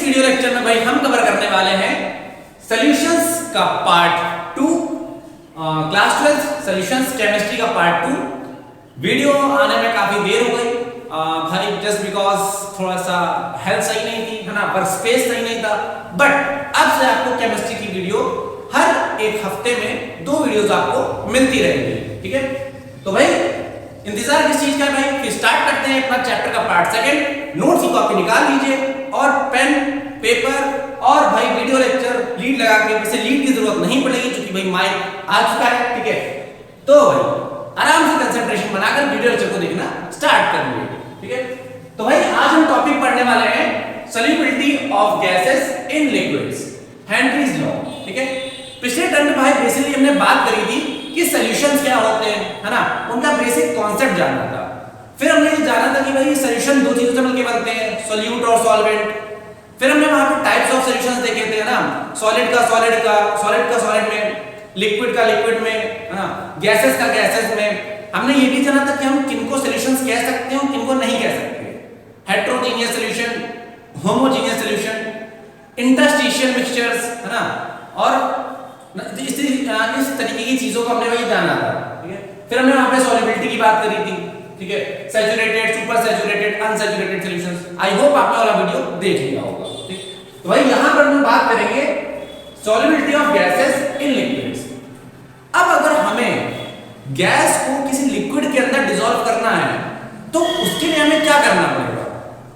Video lecture में भाई हम कवर करने वाले हैं सॉल्यूशंस का पार्ट 2, क्लास 12 सॉल्यूशंस केमिस्ट्री का पार्ट 2। वीडियो आने में काफी देर हो गई भाई, जस्ट बिकॉज थोड़ा सा हेल्थ सही नहीं थी, है ना, पर स्पेस सही नहीं था। बट अब से आपको केमिस्ट्री की वीडियो हर एक हफ्ते में 2 वीडियोस आपको मिलती रहेंगी, ठीक है। तो भाई इंतजार किस चीज का है भाई, फिर स्टार्ट करते हैं अपना चैप्टर का पार्ट 2। नोट्स की कॉपी निकाल लीजिए और पेन पेपर और भाई वीडियो लेक्चर लीड लगा के, वैसे लीड की जरूरत नहीं पड़ेगी क्योंकि भाई माइक आ चुका है, ठीक है। तो भाई आराम से कंसंट्रेशन बनाकर वीडियो लेक्चर को देखना स्टार्ट कर लीजिए, ठीक है। तो भाई आज हम टॉपिक पढ़ने वाले हैं solubility of gases in liquids, Henry's law, ठीक है। पिछले टर्म में भाई बेसिकली हमने बात करी थी कि सॉल्यूशंस क्या होते हैं, है ना, उनका बेसिक कॉन्सेप्ट जानना था। फिर हमने ये जाना था कि भाई सॉल्यूशन 2 चीजों से मिलकर बनते हैं, सॉल्यूट और सॉल्वेंट। फिर हमने वहां पे टाइप्स ऑफ सॉल्यूशंस देखे थे, है ना, सॉलिड का सॉलिड में, लिक्विड का लिक्विड में, है ना, गैसेस का गैसेस में। हमने ये भी जाना था कि हम किनको सॉल्यूशंस कह सकते हैं और किनको नहीं कह सकते, heterogeneous solution, homogeneous solution, interstitial mixtures, है ना, और इस तरीके की चीजों को हमने वही जाना था, ठीक है। फिर हमने वहां पे सॉल्युबिलिटी की बात करी थी, ठीक है, saturated, super saturated, unsaturated solutions. I hope आपने वाला वीडियो देख लिया होगा, ठीक। तो भाई यहां पर हम बात करेंगे solubility of gases in liquids. अब अगर हमें गैस को किसी लिक्विड के अंदर डिसॉल्व करना है तो उसके लिए हमें क्या करना पड़ेगा?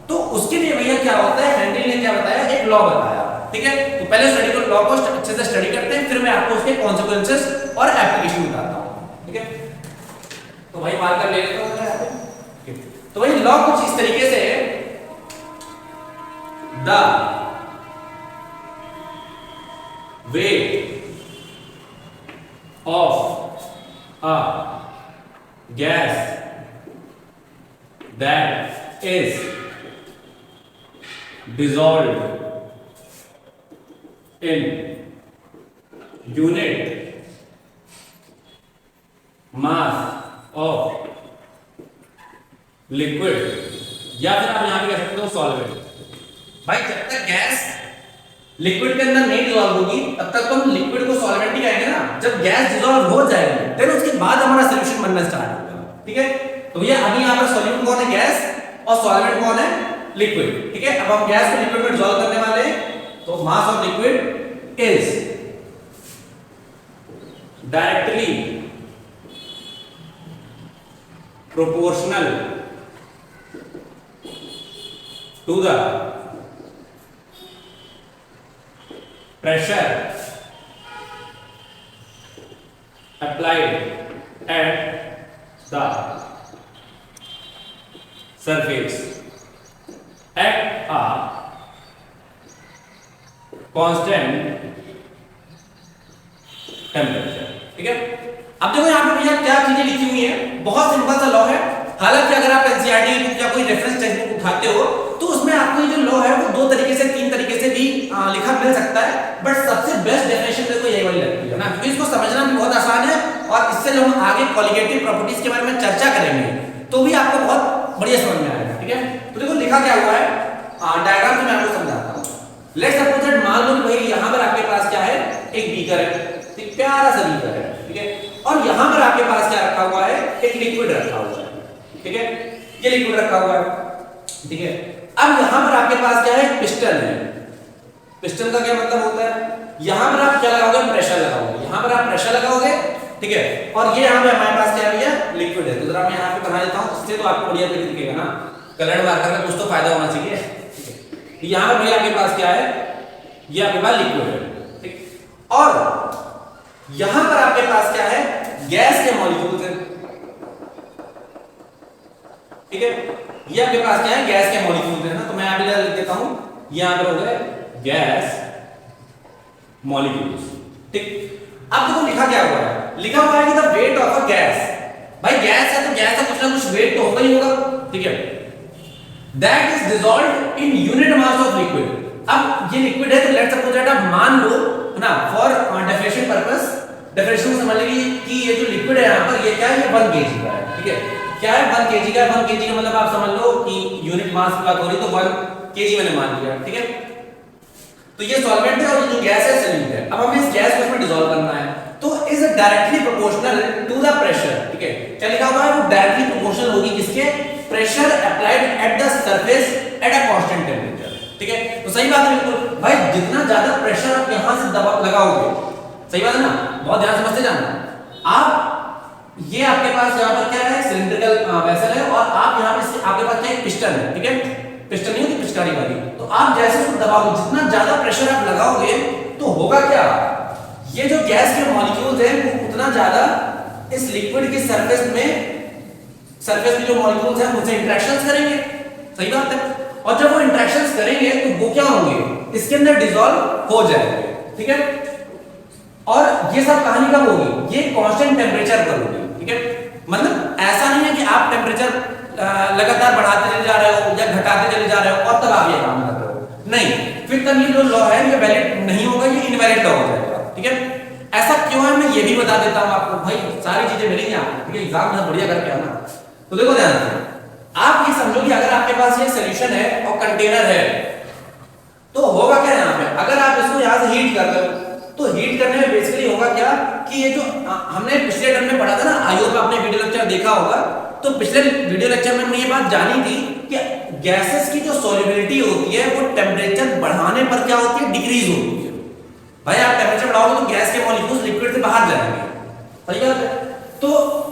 तो उसके लिए भैया क्या होता है, हेनरी ने क्या बताया, एक लॉ बताया, ठीक है। तो पहले स्टडी को लॉ को अच्छे से स्टडी करते हैं, फिर मैं आपको उसके कॉन्सिक्वेंसेस और एप्लीकेशन बताता हूं, ठीक है। तो भाई मार्कर ले लेता हूं मैं यहां पे। तो भाई लॉ कुछ इस तरीके से है, the weight of a gas that is dissolved in unit mass of liquid, या फिर आप यहां पे कह सकते हो सॉल्वेंट। भाई जब तक गैस लिक्विड के अंदर नहीं डिसॉल्व होगी तब तक तो हम लिक्विड को सॉल्वेंट ही कहेंगे ना। जब गैस डिसॉल्व हो जाएगी फिर उसके बाद हमारा सॉल्यूशन बनना स्टार्ट होगा, ठीक है। तो भैया अभी यहां पर सॉल्यूट कौन है, गैस, और सॉल्वेंट कौन है, लिक्विड, ठीक है। अब हम गैस को लिक्विड में डिसॉल्व करने वाले हैं, तो mass of liquid is directly proportional to the pressure applied at the surface at a constant temperature, ठीक है। अब देखो यहां पे भैया क्या चीजें लिखी हुई है, बहुत सिंपल सा लॉ है। हालांकि अगर आप एनसीईआरटी की बुक या कोई रेफरेंस टेक्स्ट बुक उठाते हो तो उसमें आपको ये जो लॉ है वो 2 तरीके से 3 तरीके से भी लिखा मिल सकता है, बट सबसे बेस्ट डेफिनेशन मेरे को यही वाली लगती है ना, क्योंकि इसको समझना भी बहुत आसान है और इससे जब हम आगे क्वालिटेटिव प्रॉपर्टीज के बारे में चर्चा करेंगे तो भी आपको बहुत बढ़िया समझ में आएगा, ठीक है। तो देखो लिखा क्या हुआ है, डायग्राम से मैं आपको समझाता हूं। लेट्स सपोज दैट, मान लो कि भाई यहां पर आपके पास क्या है, एक बीकर है, एक प्यारा सा बीकर है, ठीक है, और यहां पर आपके पास क्या रखा हुआ है, एक लिक्विड रखा हुआ है, ठीक है, ये लिक्विड रखा हुआ है, ठीक है। अब यहां पर आपके पास क्या है, पिस्टन है। पिस्टन का क्या मतलब होता है, यहां पर आप क्या लगाओगे, प्रेशर लगाओगे, यहां पर आप प्रेशर लगाओगे, ठीक है, और ये यहां पे हमारे पास क्या है, लिक्विड है। तो जरा मैं यहां पे बना देता हूं, इससे तो आपको बढ़िया तरीके दिखेगा ना, कलर मार्कर में कुछ तो फायदा होना चाहिए, ठीक है। यहां पर भैया आपके पास क्या है, ये आपके पास लिक्विड है, ठीक, और यहां पर आपके पास क्या है, गैस के मॉलिक्यूल्स हैं, ठीक है। ये आपके पास क्या है, गैस के मॉलिक्यूल्स हैं ना, तो मैं यहां पे लिख देता हूं, यहां पर हो गए गैस मॉलिक्यूल्स, ठीक। अब देखो लिखा क्या हुआ है, लिखा हुआ है कि the weight of a gas, भाई गैस है तो गैस का कुछ ना कुछ वेट तो होगा ही होगा, ठीक है, that is dissolved in unit mass of liquid. अब ये लिक्विड है तो लेट्स सपोज दैट आप मान लो, है ना, फॉर डेफिनेशन पर्पस, डेफिनेशन समझ लीजिए कि ये जो लिक्विड है यहां पर, ये क्या है, ये 1 kg का है, ठीक है। क्या है, 1 kg का। 1 kg का मतलब आप समझ लो कि यूनिट मास की बात हो रही तो 1 kg मैंने मान लिया, ठीक है। तो ये सॉल्वेंट है और ये जो गैस है सॉल्यूट है। अब हमें इस गैस को इसमें डिसॉल्व करना है, तो is directly proportional to the pressure. ठीक है, क्या लिखा हुआ है, वो डायरेक्टली प्रोपोर्शनल होगी किसके, pressure applied at the surface at a constant temperature. ठीक है, तो सही बात है बिल्कुल भाई, जितना ज्यादा प्रेशर आप यहां से दबाव लगाओगे, सही बात है ना, बहुत ध्यान समझते जाना। आप ये आपके पास यहाँ पर क्या है, सिलिंड्रिकल वेसल है और आप यहाँ पे आपके पास क्या है, पिस्टन है। ठीक है, पिस्टन नहीं होती पिचकारी वाली, तो आप जैसे उसको दबाओगे, जितना ज्यादा प्रेशर आप लगाओगे तो होगा क्या, ये जो गैस के मॉलिक्यूल्स हैं वो उतना ज्यादा इस लिक्विड की सरफेस की जो मॉलिक्यूल्स हैं उनसे इंटरेक्शंस करेंगे। सही बात है, और जब वो इंटरेक्शंस करेंगे तो वो क्या होंगे, इसके अंदर डिसॉल्व हो जाएंगे। ठीक है, और ये सब कहानी कब होगी, ये कांस्टेंट टेंपरेचर पर होगी। ठीक है, मतलब ऐसा नहीं है कि आप टेंपरेचर लगातार बढ़ाते चले जा रहे हो या घटाते चले जा रहे हो और तब आप ये काम कर रहे हो, नहीं, फिर तब ये जो लॉ है ये वैलिड नहीं होगा, ये इनवैलिड लॉ हो जाएगा। ठीक है, ऐसा क्यों है मैं ये भी बता देता हूं आपको, भाई सारी चीजें मिलेंगी आपको। ठीक है, एग्जाम में बढ़िया करके आना। तो देखो ध्यान से, आप ये समझो कि अगर आपके पास ये सॉल्यूशन है और कंटेनर है, तो होगा क्या यहाँ पे, अगर आप इसको यहाँ से हीट कर दो तो हीट करने में बेसिकली होगा क्या कि ये जो हमने पिछले टर्म में पढ़ा था ना, आई होप आपने वीडियो लेक्चर देखा होगा, तो पिछले वीडियो लेक्चर में हमने ये बात जानी थी कि गैसेस की जो सॉल्युबिलिटी होती है वो टेंपरेचर बढ़ाने पर क्या होती है, डिक्रीज होती है। भाई आप टेंपरेचर बढ़ाओगे तो गैस के मॉलिक्यूल्स लिक्विड से बाहर जाएंगे। सही बात है, तो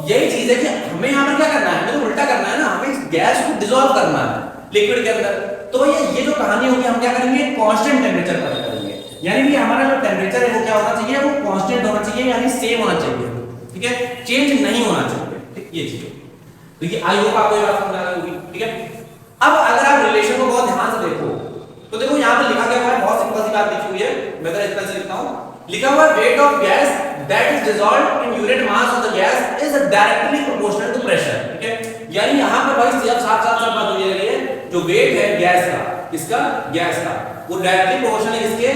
यही चीज है कि हमें यहाँ पर क्या करना है, हमें तो उल्टा करना है ना, हमें इस गैस को डिसॉल्व करना है लिक्विड के अंदर। तो ये जो कहानी होगी, हम क्या करेंगे, कांस्टेंट टेंपरेचर पर करेंगे, यानी कि हमारा जो टेंपरेचर है वो क्या होना चाहिए, वो कांस्टेंट होना चाहिए, यानी सेम होना चाहिए। ठीक है, चेंज नहीं होना चाहिए। ठीक, ये चीज, तो ये आई होप आपको ये बात समझ आ रही होगी। ठीक है, अब अगर आप रिलेशन को बहुत ध्यान से देखो तो देखो यहाँ पर लिखा गया है, बहुत सिंपल सी बात लिखी हुई है, मैं जरा इस तरह से लिखता हूं, लिखा हुआ है weight of gas that is dissolved in unit mass of the gas is directly proportional to pressure. ठीक है, यानी यहाँ पर भाई सिर्फ साफ बात हो रही है, जो वेट है गैस का, किसका, गैस का, वो डायरेक्टली प्रोपोर्शनल है इसके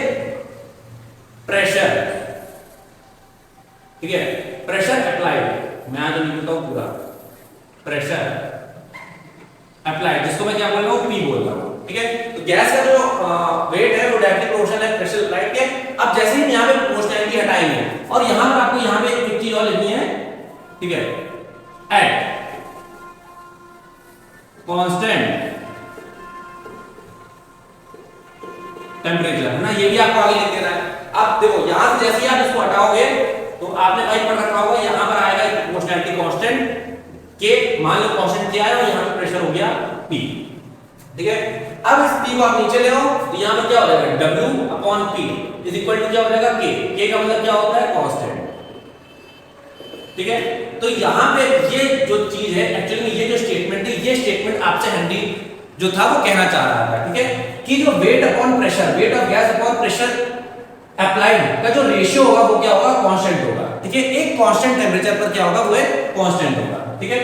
प्रेशर। ठीक है, प्रेशर अप्लाइड, मैं आज लिखता हूं पूरा, प्रेशर अप्लाइड, जिसको मैं क्या बोल रहा हूं, पी बोल रहा हूं। ठीक है, तो गैस का जो वेट है वो डायरेक्टली प्रोपोर्शनल है प्रेशर अप्लाइड के। अब जैसे ही यहां पे प्रोपोर्शनैलिटी हटाएंगे और यहां पर आपको यहां पे एक चीज और लिखनी है, ठीक है, एट कांस्टेंट टेंपरेचर, है ना, ये भी आपको आगे लिख देना है। अब देखो यहां से जैसे ही आप इसको हटाओगे तो आपने भाई पढ़ रखा होगा, यहां पर आएगा प्रोपोर्शनैलिटी कांस्टेंट के, मान लो कांस्टेंट क्या है और यहां पे प्रेशर हो गया P। ठीक है, अब इस P को आप नीचे ले आओ तो यहां पर क्या हो जाएगा, W upon P is equal to क्या हो जाएगा, K। K का मतलब क्या होता है, कांस्टेंट। ठीक है, तो यहां पे ये जो चीज है, एक्चुअली में ये जो स्टेटमेंट है, ये स्टेटमेंट आपसे हेनरी जो था वो कहना चाह रहा था। ठीक है, कि जो weight upon pressure, wait of gas upon pressure applied का जो रेशियो होगा वो क्या होगा, कांस्टेंट होगा। ठीक है, एक कांस्टेंट टेंपरेचर पर क्या होगा, वो एक कांस्टेंट होगा। ठीक है,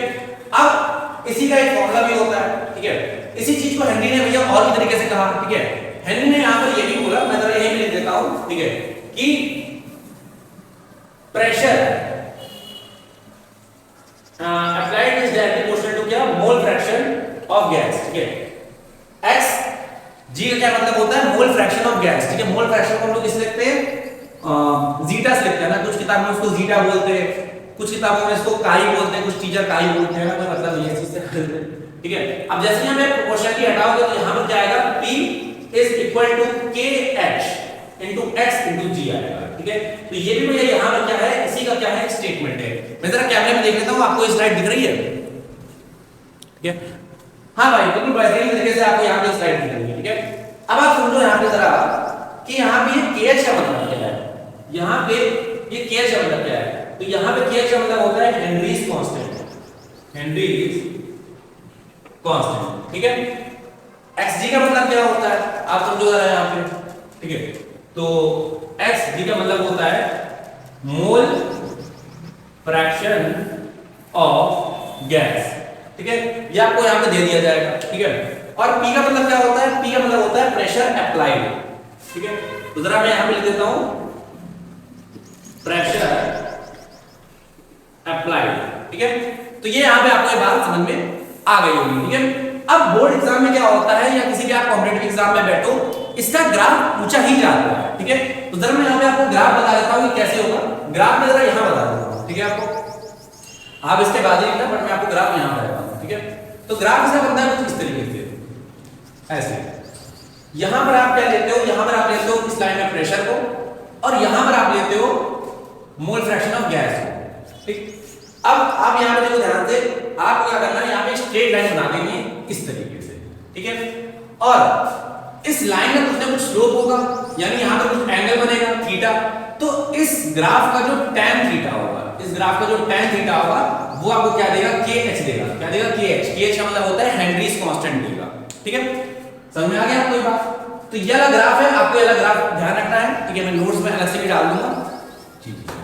अब इसी का एक फॉर्मूला भी होता है। ठीक है, इसी चीज को हेनरी ने भैया और भी तरीके से कहा। ठीक है, हेनरी ने यहां पर ये भी बोला, मैं जरा यही लिख देता हूं। ठीक है, कि pressure applied is directly proportional to क्या, मोल फ्रैक्शन ऑफ गैस। ठीक है, x g का क्या मतलब होता है, मोल फ्रैक्शन ऑफ गैस। ठीक है, मोल फ्रैक्शन को हम लोग किस लिखते हैं, जीटा से लिखते हैं ना, कुछ किताबों में उसको जीटा बोलते हैं, कुछ किताबों में इसको काई बोलते हैं, कुछ टीचर काई बोलते हैं, कोई मतलब नहीं है इस चीज से। ठीक है, अब जैसे ही हमें प्रोपोर्शनलिटी हटाओगे तो यहां पर क्या आएगा, P is equal to KH into x into g आएगा। ठीक है, तो ये भी भैया यहां पर क्या है, इसी का क्या है, स्टेटमेंट है। मैं जरा कैमरे में देख लेता हूं, आपको ये स्लाइड दिख रही है। ठीक है, हाँ भाई बिल्कुल बेहतरीन तरीके से आपको यहाँ पे स्लाइड दिख रही है। ठीक है, अब आप समझो यहाँ पे जरा कि यहाँ पे ये KH का मतलब क्या है, यहाँ पे ये KH का मतलब क्या है, तो यहाँ पे KH का मतलब होता है हेनरीज कांस्टेंट, हेनरीज कांस्टेंट। ठीक है, xg का मतलब क्या होता है, आप समझो जरा यहाँ पे। ठीक है, तो xg का मतलब होता है मोल फ्रैक्शन ऑफ गैस। ठीक है, ये आपको यहां पे दे दिया जाएगा। ठीक है, और P का मतलब क्या होता है, P का मतलब होता है प्रेशर अप्लाइड। ठीक है, तो जरा मैं यहां पे लिख देता हूं, प्रेशर अप्लाइड। ठीक है, तो ये यहां पे आपको ये बात समझ में आ गई होगी। ठीक है, अब बोर्ड एग्जाम में क्या होता है या किसी भी आप कॉम्पिटिटिव एग्जाम में बैठो, इसका ग्राफ ऊंचा ही जाता है, ठीक है। तो जरा मैं यहाँ पे आपको ग्राफ बता देता हूँ कि कैसे होगा। ग्राफ में जरा यहाँ बता देता हूँ, ठीक है। आपको आप इसके बाद ही लिखना, बट मैं आपको ग्राफ यहाँ बताता हूँ, ठीक है। तो ग्राफ इसका बनता है कुछ इस तरीके से, ऐसे। यहाँ पर आप क्या लेते हो, यहाँ पर आप लेते हो इस लाइन में प्रेशर को, और यहाँ पर आप लेते हो मोल फ्रैक्शन ऑफ गैस को, ठीक। अब आप यहाँ पे देखो ध्यान से, आपको क्या करना है, यहाँ पे स्ट्रेट लाइन बना देंगे इस तरीके से, ठीक है। और इस लाइन में कुछ ना कुछ स्लोप होगा, यानी यहाँ पर कुछ एंगल बनेगा थीटा। तो इस ग्राफ का जो tan थीटा होगा, इस ग्राफ का जो tan थीटा होगा, वो आपको क्या देगा, kh देगा। क्या देगा, kh। kh का मतलब होता है हेनरीज कांस्टेंट देगा, ठीक है। समझ में आ गया आपको ये बात? तो ये वाला ग्राफ है, आपको ये वाला ग्राफ ध्यान रखना है, ठीक है। मैं नोट्स में अलग से भी डाल दूंगा, ठीक है।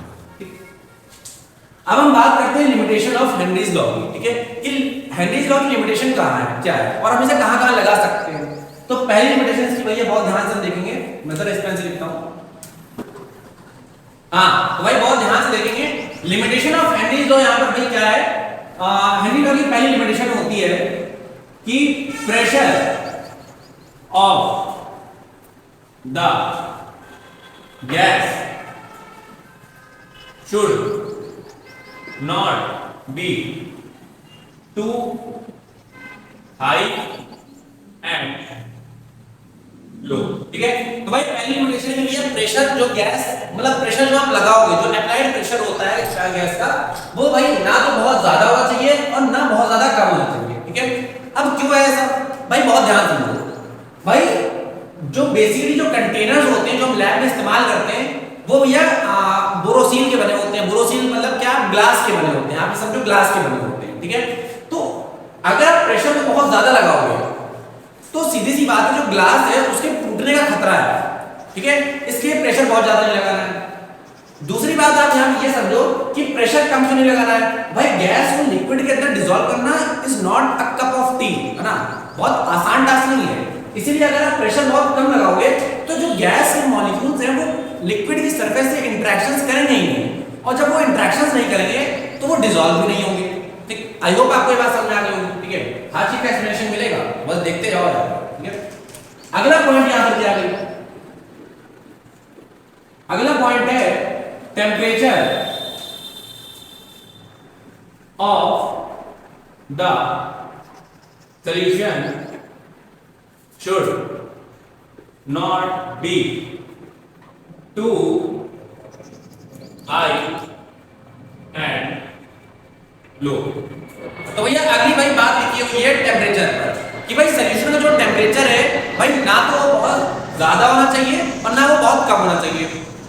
अब हम बात करते हैं लिमिटेशन ऑफ हेनरीज लॉ की, ठीक है। कि हेनरीज लॉ की लिमिटेशन कहाँ है, क्या है, और हम इसे कहाँ-कहाँ लगा सकते हैं। तो पहली लिमिटेशन इसकी भैया बहुत ध्यान से देखेंगे, मैं जरा इस पेन से लिखता हूं। हाँ, तो भाई बहुत ध्यान से देखेंगे, लिमिटेशन ऑफ हेनरीज लॉ यहाँ पर भाई क्या है। हेनरी लॉ की पहली लिमिटेशन होती है कि pressure of the gas should not be too high and low, ठीक है। तो भाई पहली लिमिटेशन है ये प्रेशर, जो गैस मतलब प्रेशर जो आप लगाओगे, जो अप्लाइड प्रेशर होता है एक्स्ट्रा गैस का, वो भाई ना तो बहुत ज्यादा होना चाहिए और ना बहुत ज्यादा कम होना चाहिए, ठीक है। अब क्यों है ऐसा भाई, बहुत ध्यान से समझो भाई। जो बेसिकली जो कंटेनर्स होते हैं जो हम लैब में इस्तेमाल करते हैं, वो भैया बोरोसिल के बने होते हैं। बोरोसिल मतलब क्या, ग्लास के बने होते हैं, आप समझो ग्लास के बने होते हैं, ठीक है। तो अगर आप प्रेशर को बहुत ज्यादा लगाओगे तो सीधी सी बात है, जो ग्लास है उसके टूटने का खतरा है, ठीक है। इसलिए प्रेशर बहुत ज्यादा नहीं लगाना है। दूसरी बात आप यहाँ ये समझो कि प्रेशर कम क्यों नहीं लगाना है भाई। गैस को लिक्विड के अंदर डिसॉल्व करना is not a cup of T, है ना, बहुत आसान टास्क नहीं है। इसीलिए अगर आप प्रेशर बहुत कम लगाओगे तो जो गैस के मॉलिक्यूल्स हैं वो लिक्विड की सरफेस से इंटरेक्शंस करेंगे ही नहीं, और जब वो इंटरेक्शंस नहीं करेंगे तो वो डिसॉल्व भी नहीं होंगे, ठीक। आई होप आपको ये बात समझ आ गई होगी, ठीक है। हर चीज का एक्सप्लेनेशन मिलेगा, बस देखते जाओ, ठीक है। अगला पॉइंट यहां पर क्या है, अगला पॉइंट है temperature of the solution should not be too high and low. तो भैया अगली भाई बात लिखी हुई है टेम्परेचर पर, कि भाई सॉल्यूशन का जो टेम्परेचर है भाई ना तो वो बहुत ज्यादा होना चाहिए और ना वो बहुत कम होना चाहिए।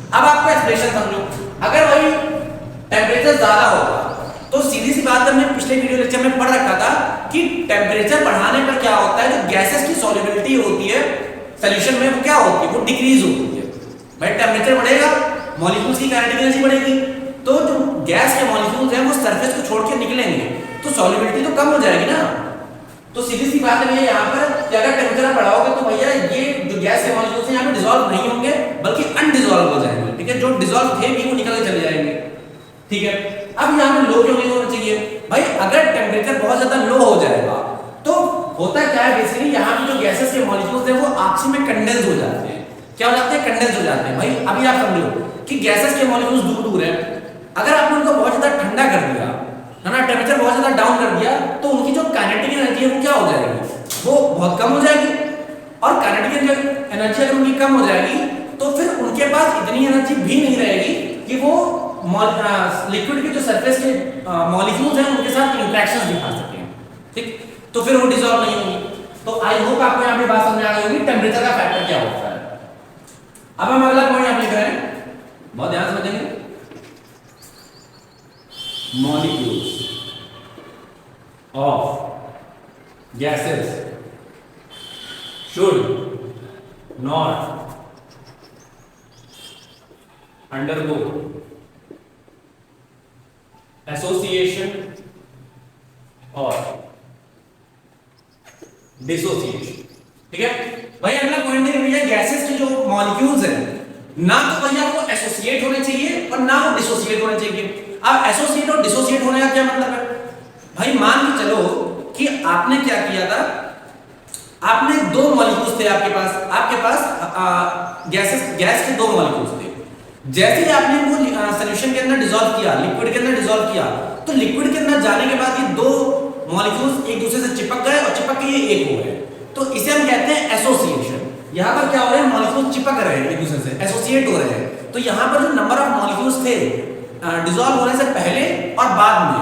अब आपको एक्सप्रेशन समझो, अगर भाई टेम्परेचर ज्यादा होगा तो सीधी सी बात है, हमने पिछले वीडियो लेक्चर में पढ़ रखा था कि टेम्परेचर बढ़ाने पर क्या होता है, जो गैसेस की सॉल्युबिलिटी होती है सॉल्यूशन में वो क्या होती है, वो डिक्रीज होती है। भाई टेम्परेचर बढ़ेगा, मॉलिक्यूल्स की काइनेटिक एनर्जी बढ़ेगी, तो जो गैस के मॉलिक्यूल्स हैं वो सरफेस को छोड़ के निकलेंगे, तो सॉल्युबिलिटी तो कम हो जाएगी ना। तो सीधी सी बात है यहाँ पर कि अगर टेम्परेचर बढ़ाओगे तो भैया ये जो गैस के मॉलिक्यूल्स हैं यहाँ पे डिसॉल्व नहीं होंगे बल्कि अनडिसॉल्व हो जाएंगे, ठीक है। जो डिसॉल्व थे भी वो निकल के चले जाएंगे, ठीक है। अब यहाँ पे लो क्यों नहीं होना चाहिए भाई, अगर टेम्परेचर बहुत ज्यादा लो हो जाएगा तो होता क्या है, बेसिकली यहाँ पे जो गैसेस के मॉलिक्यूल्स हैं वो आपस में कंडेंस हो जाते हैं। क्या हो जाते हैं, कंडेंस हो जाते हैं। भाई अभी आप समझो कि गैसेस के मॉलिक्यूल्स दूर दूर हैं, अगर आपने उनको बहुत ज्यादा ठंडा कर दिया है ना, टेम्परेचर बहुत ज्यादा डाउन कर दिया, तो उनकी जो काइनेटिक एनर्जी है वो क्या हो जाएगी, वो बहुत कम हो जाएगी। और काइनेटिक एनर्जी अगर उनकी कम हो जाएगी तो फिर उनके पास इतनी एनर्जी भी नहीं रहेगी कि वो लिक्विड के जो सरफेस के मॉलिक्यूल्स हैं उनके साथ इंटरेक्शंस दिखा सकें, ठीक। तो फिर वो डिसॉल्व नहीं होंगी। तो आई होप आपको यहाँ पे बात समझ आ गई होगी टेम्परेचर का फैक्टर क्या होता है। अब हम अगला पॉइंट यहाँ लिख रहे हैं, बहुत ध्यान से समझेंगे। Molecules of gases should not undergo association or dissociation, ठीक है भाई। अगला पॉइंट है भैया गैसेस के जो मॉलिक्यूल्स हैं ना तो भैया वो एसोसिएट होने चाहिए और ना वो डिसोसिएट होने चाहिए। अब एसोसिएट और डिसोसिएट होने का क्या मतलब है भाई, मान के चलो कि आपने क्या किया था आपने दो मॉलिक्यूल्स थे आपके पास गैस के दो मॉलिक्यूल्स थे। जैसे ही आपने वो सॉल्यूशन के अंदर डिसॉल्व किया, लिक्विड के अंदर डिसॉल्व किया, तो लिक्विड के अंदर जाने के बाद ये दो मॉलिक्यूल्स एक दूसरे से चिपक गए और चिपक के ये एक हो गए, तो इसे हम कहते हैं एसोसिएशन। यहाँ पर क्या हो रहा है, मॉलिक्यूल चिपक रहे हैं एक दूसरे से, एसोसिएट हो रहे हैं। तो यहाँ पर जो नंबर ऑफ मॉलिक्यूल्स थे डिसॉल्व होने से पहले और बाद में,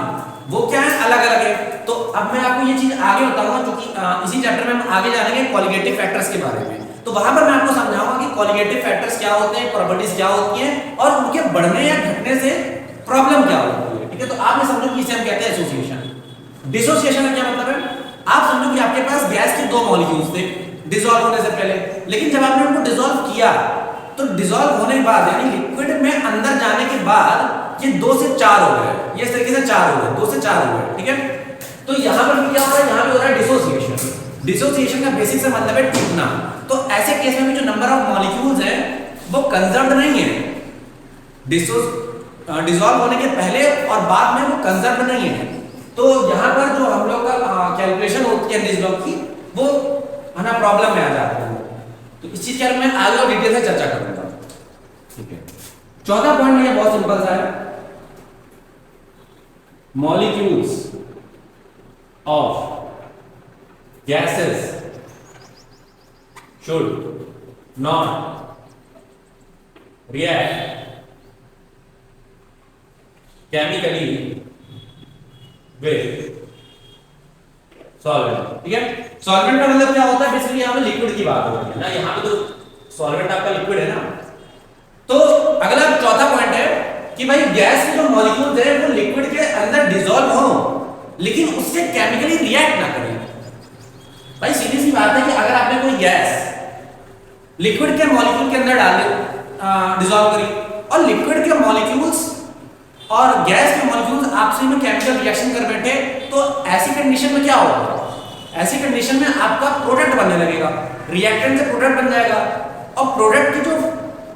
वो क्या है, अलग अलग है। तो अब मैं आपको ये चीज आगे बताऊंगा, क्योंकि इसी चैप्टर में हम आगे जानेंगे क्वालिटेटिव फैक्टर्स के बारे में। तो वहां पर मैं आपको समझाऊंगा कि क्वालिटेटिव फैक्टर्स क्या होते हैं, प्रॉपर्टीज क्या होती हैं और उनके बढ़ने या घटने से प्रॉब्लम क्या होती है। ठीक है, तो आप ये समझो कि इसे हम कहते हैं एसोसिएशन। डिसोसिएशन का क्या मतलब है, आप समझो कि आपके पास गैस के दो मॉलिक्यूल्स थे डिसॉल्व होने से पहले, लेकिन जब आपने उनको डिसॉल्व किया तो डिसॉल्व होने के बाद यानी लिक्विड में अंदर जाने के बाद ये 2 से 4 हो गए, ये इस तरीके से 4 हो गए, 2 से 4 हो गए। ठीक है, तो यहां पर क्या हो रहा है, यहां पे हो रहा है डिसोसिएशन। डिसोसिएशन का बेसिक से मतलब है टूटना। तो ऐसे केस में भी जो नंबर ऑफ मॉलिक्यूल्स हैं वो कंजर्व्ड नहीं है, डिसॉल्व होने के पहले और बाद में वो कंजर्व्ड नहीं है। तो यहां पर जो हम लोग का कैलकुलेशन होती है डिसॉल्व की, वो है ना प्रॉब्लम में आ जाता है। तो इस चीज के बारे में आगे और डिटेल से चर्चा करूंगा। ठीक है, चौथा पॉइंट ये बहुत सिंपल सा है, molecules of gases should not react chemically with solvent। ठीक है, सॉल्वेंट का मतलब क्या होता है, बेसिकली यहां पे लिक्विड की बात हो रही है ना, यहां पे तो सॉल्वेंट आपका लिक्विड है ना। तो अगला चौथा पॉइंट है कि भाई गैस के जो मॉलिक्यूल्स हैं वो लिक्विड के अंदर डिसॉल्व हो, लेकिन उससे केमिकली रिएक्ट ना करें। भाई सीधी सी बात है कि अगर आपने कोई गैस लिक्विड के मॉलिक्यूल के अंदर डाल दी, डिसॉल्व करी, और लिक्विड के मॉलिक्यूल्स और गैस के मॉलिक्यूल्स आपस में केमिकल रिएक्शन कर बैठे, तो ऐसी कंडीशन में क्या होगा, ऐसी कंडीशन में आपका प्रोडक्ट बनने लगेगा, रिएक्टेंट से प्रोडक्ट बन जाएगा। और प्रोडक्ट की जो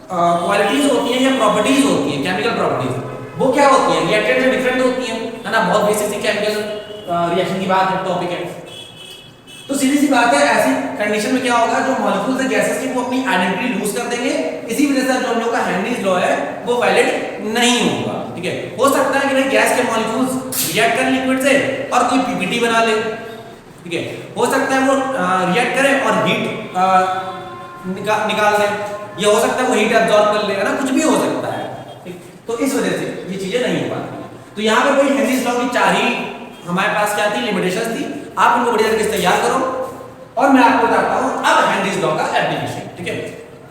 क्वालिटीज होती हैं या प्रॉपर्टीज होती हैं, केमिकल प्रॉपर्टीज, वो क्या होती है, रिएक्टेंट से डिफरेंट होती है ना। बहुत बेसिक सी केमिकल रिएक्शन की बात है, टॉपिक है। तो सीधी सी बात है, ऐसी कंडीशन में क्या होगा, जो मॉलिक्यूल्स है गैसेस के वो अपनी आइडेंटिटी लूज कर देंगे। इसी वजह से जो हम लोग का हेनरीज लॉ है वो वैलिड नहीं होगा। ठीक है, हो सकता है कि गैस के मॉलिक्यूल्स रिएक्ट करें लिक्विड से और कोई पीपीटी बना ले। ठीक है, हो सकता है वो रिएक्ट करे और हीट निकाल दे, ये हो सकता है वो हीट एब्जॉर्ब कर ले, है ना, कुछ भी हो सकता है। ठीक, तो इस वजह से ये चीजें नहीं हो पाती। तो यहाँ पे कोई हेनरीज लॉ की 4 ही हमारे पास क्या थी, लिमिटेशंस थी। आप उनको बढ़िया तरीके से तैयार करो और मैं आपको बताता हूँ अब हेनरीज लॉ का एप्लीकेशन। ठीक है,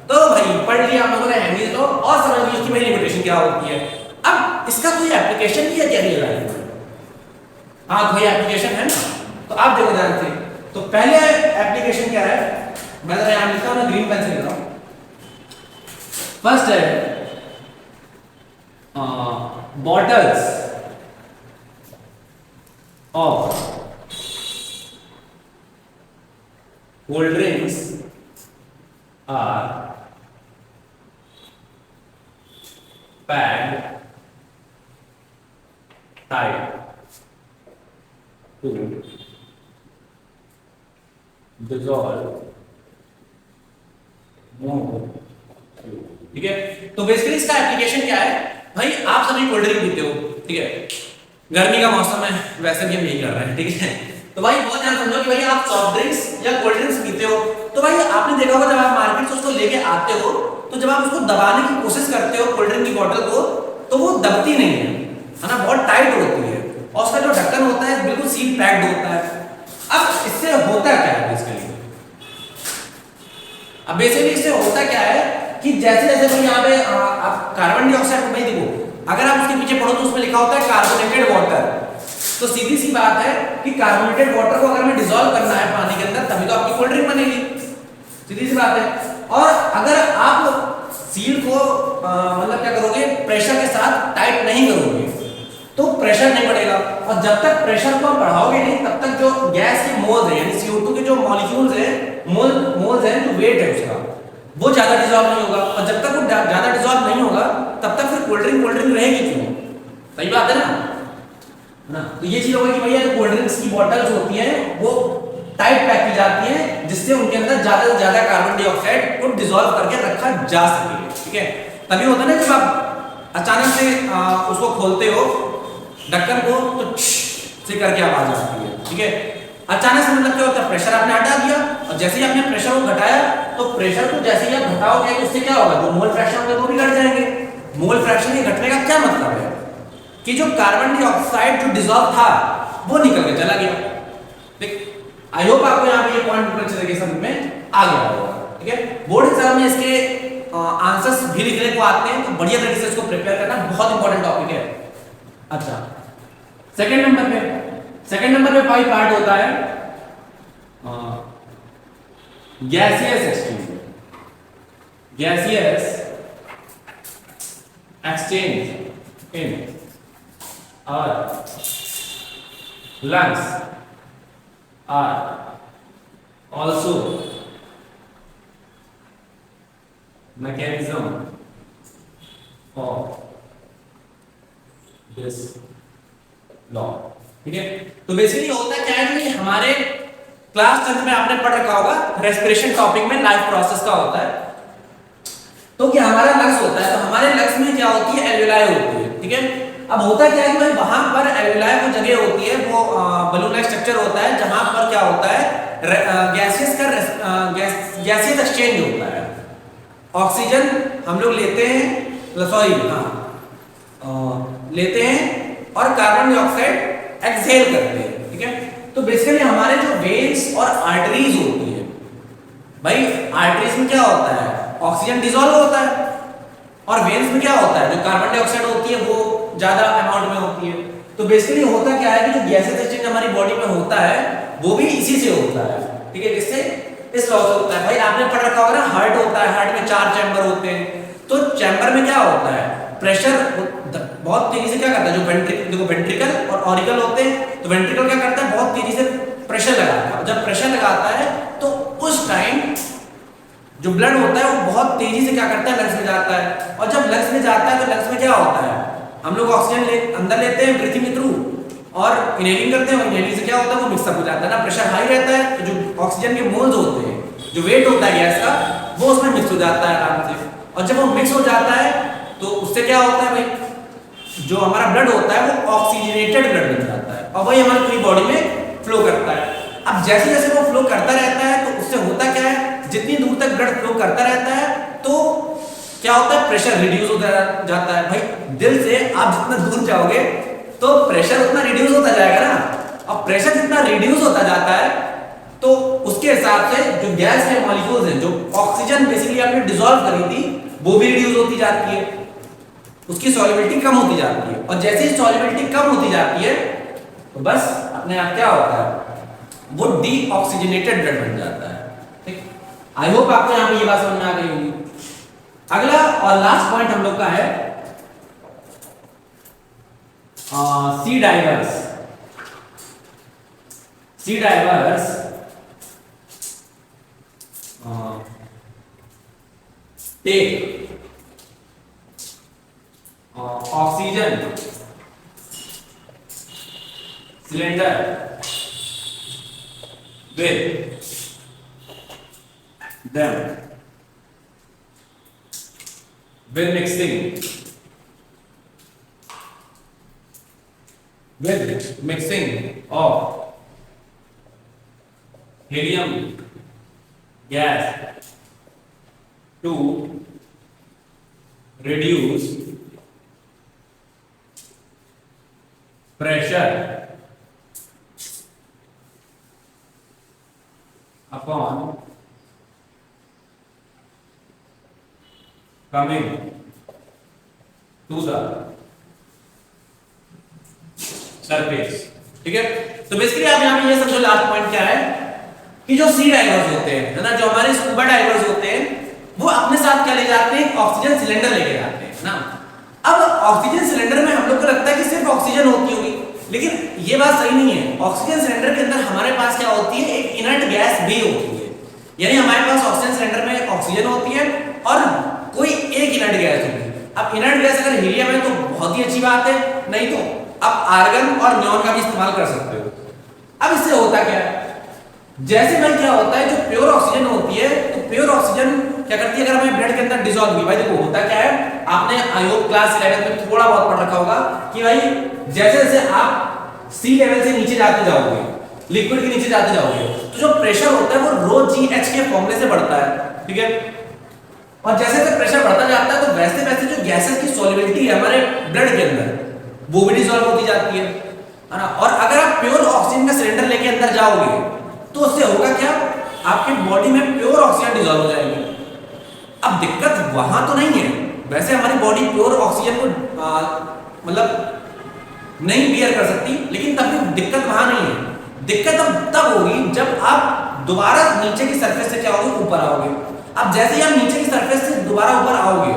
तो भाई पढ़ लिया हम लोगों ने हेनरीज लॉ और समझ लिया कि भाई लिमिटेशन क्या होती है। अब इसका कोई एप्लीकेशन भी है क्या रियल लाइफ में? हाँ, कोई एप्लीकेशन है ना, तो आप देखो ध्यान से। तो पहले एप्लीकेशन क्या है, मैं जरा यहाँ लिखता हूँ ना, ग्रीन पेन से लिखता हूँ। फर्स्ट है bottles of cold drinks are packed tight to dissolve more। ठीक है, तो बेसिकली इसका एप्लीकेशन क्या है, भाई आप सभी कोल्ड ड्रिंक पीते हो, ठीक है, गर्मी का मौसम है, वैसे भी हम यही कर रहे हैं। ठीक है, तो भाई बहुत ध्यान समझो कि भाई आप सॉफ्ट ड्रिंक्स या कोल्ड ड्रिंक्स पीते हो, तो भाई आपने देखा होगा जब आप मार्केट से उसको लेके आते हो, तो जब आप उसको दबाने की कोशिश करते हो कोल्ड ड्रिंक की बोतल को, तो वो दबती नहीं है ना, बहुत टाइट होती है और उसका जो ढक्कन होता है बिल्कुल सील पैक्ड होता है। अब इससे होता क्या है बेसिकली, अब बेसिकली इससे होता क्या है कि जैसे जैसे भाई यहाँ पे आप कार्बन डाइऑक्साइड को भाई देखो, अगर आप उसके पीछे पढ़ो तो उसमें लिखा होता है कार्बोनेटेड वाटर। तो सीधी सी बात है कि कार्बोनेटेड वाटर को अगर हमें डिसॉल्व करना है पानी के अंदर तभी तो आपकी कोल्ड ड्रिंक बनेगी, सीधी सी बात है। और अगर आप सील को मतलब क्या करोगे, प्रेशर के साथ टाइट नहीं करोगे तो प्रेशर नहीं बढ़ेगा, और जब तक प्रेशर को बढ़ाओगे नहीं तब तक जो गैस के मोल्स हैं यानी CO2 के जो मॉलिक्यूल्स हैं, मोल्स हैं, जो वेट है उसका वो ज्यादा डिसॉल्व नहीं होगा, और जब तक वो ज्यादा डिसॉल्व नहीं होगा तब तक फिर कोल्ड ड्रिंक रहेगी क्यों? सही बात है ना। तो ये चीज होगी कि भैया जो कोल्ड ड्रिंक्स की बॉटल्स होती हैं वो टाइट पैक की जाती है जिससे उनके अंदर ज्यादा से ज्यादा कार्बन डाइऑक्साइड को डिसॉल्व करके रखा जा सके। ठीक है, तभी होता है ना जब आप अचानक से उसको खोलते हो ढक्कन को तो से करके आवाज आती है। ठीक है, अचानक से मतलब क्या होता है, प्रेशर आपने हटा दिया और जैसे ही आपने प्रेशर को घटाया तो प्रेशर को जैसे ही आप घटाओगे तो उससे क्या होगा, जो मोल फ्रैक्शन होंगे वो भी घट जाएंगे। मोल फ्रैक्शन के घटने का क्या मतलब है कि जो कार्बन डाइऑक्साइड जो डिसॉल्व था वो निकल के चला गया। ठीक, आई होप आपको यहाँ पे ये पॉइंट पूरे अच्छे तरीके से समझ में आ गया होगा। ठीक है, बोर्ड एग्जाम में इसके आंसर्स भी लिखने को आते हैं तो बढ़िया तरीके से इसको प्रिपेयर करना बहुत इंपॉर्टेंट टॉपिक है। अच्छा, सेकंड नंबर पे पाई पार्ट होता है gaseous exchange in lungs are also mechanism of this law। ठीक है, तो बेसिकली होता क्या है कि हमारे क्लास 10 में आपने पढ़ रखा होगा रेस्पिरेशन टॉपिक में लाइफ प्रोसेस का होता है। तो क्या हमारा लंग्स होता है, तो हमारे लंग्स में क्या होती है, एल्वियोलाई होती है। ठीक है, अब होता क्या है कि भाई वहां पर एल्वियोलाई को जगह होती है, वो बलून लाइक स्ट्रक्चर होता है जहां पर क्या होता है गैसियस एक्सचेंज होता है। ऑक्सीजन हम लोग लेते हैं, लेते हैं और कार्बन डाइऑक्साइड एक्सहेल करते हैं। ठीक है, तो बेसिकली हमारे जो वेन्स और आर्टरीज होती है, भाई आर्टरीज में क्या होता है, ऑक्सीजन डिसॉल्व होता है और वेन्स में क्या होता है, जो कार्बन डाइऑक्साइड होती है वो ज्यादा अमाउंट में होती है। तो बेसिकली होता क्या है कि जो गैसियस एक्सचेंज हमारी बॉडी में होता है वो भी इसी से होता है। ठीक है, किससे, इस लॉ से होता है। भाई आपने पढ़ रखा होगा ना, हार्ट होता है, हार्ट में 4 चैम्बर होते हैं। तो चैम्बर में क्या होता है, प्रेशर बहुत तेजी से क्या करता है, जो देखो वेंट्रिकल और ऑरिकल होते हैं, तो वेंट्रिकल क्या करता है, बहुत तेजी से प्रेशर लगाता है। जब प्रेशर लगाता है तो उस टाइम जो ब्लड होता है वो बहुत तेजी से क्या करता है, लंग्स में जाता है। और जब लंग्स में जाता है तो लंग्स में क्या होता है, हम लोग ऑक्सीजन अंदर लेते हैं ब्रीथिंग के थ्रू और इनहेलिंग करते हैं, और इनहेलिंग से क्या होता है, वो मिक्सअप हो जाता है ना, प्रेशर हाई रहता है तो जो ऑक्सीजन के मोल्स होते हैं, जो वेट होता है गैस का, वो उसमें मिक्स हो जाता है आराम से। और जब वो मिक्स हो जाता है तो उससे क्या होता है भाई, जो हमारा ब्लड होता है वो ऑक्सीजनेटेड ब्लड बन जाता है और वही हमारी पूरी बॉडी में फ्लो करता है। अब जैसे जैसे वो फ्लो करता रहता है तो उससे होता क्या है, जितनी दूर तक ब्लड फ्लो करता रहता है तो क्या होता है, प्रेशर रिड्यूस होता जाता है। भाई दिल से आप जितना दूर जाओगे तो प्रेशर उतना रिड्यूस होता जाएगा ना, और प्रेशर जितना रिड्यूस होता जाता है तो उसके हिसाब से जो गैस के मॉलिक्यूल्स हैं, जो ऑक्सीजन बेसिकली आपने डिसॉल्व करी थी वो भी रिड्यूस होती जाती है, उसकी सॉल्युबिलिटी कम होती जाती है। और जैसे ही सॉल्युबिलिटी कम होती जाती है तो बस अपने आप क्या होता है, वो डीऑक्सीजनेटेड ब्लड बन जाता है। ठीक, आई होप आपको यहाँ पे ये बात समझ में आ गई होगी। अगला और लास्ट पॉइंट हम लोग का है sea divers. Sea divers take oxygen cylinder with them with mixing of helium gas to reduce pressure upon coming to the surface. ठीक है, तो बेसिकली आप यहां पे ये सबसे लास्ट पॉइंट क्या है कि जो सी डाइवर्स होते हैं, है ना, जो हमारे स्कूबा डाइवर्स होते हैं, वो अपने साथ क्या ले जाते हैं, ऑक्सीजन सिलेंडर लेके जाते हैं ना। अब ऑक्सीजन सिलेंडर में हम लोग को लगता है कि सिर्फ ऑक्सीजन होती होगी, लेकिन ये बात सही नहीं है। ऑक्सीजन सिलेंडर के अंदर हमारे पास क्या होती है, एक इनर्ट गैस भी होती है। यानी हमारे पास ऑक्सीजन सिलेंडर में ऑक्सीजन होती है और कोई एक इनर्ट गैस होगी। अब इनर्ट गैस अगर हीलियम है तो बहुत ही अच्छी बात है, नहीं तो आप आर्गन और नियॉन का भी इस्तेमाल कर सकते हो। अब इससे होता क्या है, जैसे भाई क्या होता है, जो प्योर ऑक्सीजन होती है, तो प्योर ऑक्सीजन क्या करती है, अगर हमें ब्लड के अंदर डिसॉल्व हुई, भाई देखो होता क्या है, आपने आई होप क्लास 11 में थोड़ा बहुत पढ़ रखा होगा कि भाई जैसे जैसे आप सी लेवल से नीचे जाते जाओगे, लिक्विड के नीचे जाते जाओगे, तो जो प्रेशर होता है वो रो जी एच के फॉर्मूले से बढ़ता है, ठीक है। और जैसे जैसे प्रेशर बढ़ता जाता है तो वैसे वैसे जो गैसेस की सॉल्युबिलिटी है हमारे ब्लड के अंदर, वो भी डिसॉल्व होती जाती है ना। और अगर आप प्योर ऑक्सीजन का सिलेंडर लेके अंदर जाओगे तो उससे होगा क्या, आपकी बॉडी में प्योर ऑक्सीजन डिसॉल्व हो जाएगी। अब दिक्कत वहां तो नहीं है, वैसे हमारी बॉडी प्योर ऑक्सीजन को मतलब नहीं बियर कर सकती, लेकिन तब भी दिक्कत वहां नहीं है। दिक्कत अब तब होगी जब आप दोबारा नीचे की सरफेस से क्या होगी, ऊपर आओगे। अब जैसे ही आप नीचे की सरफेस से दोबारा ऊपर आओगे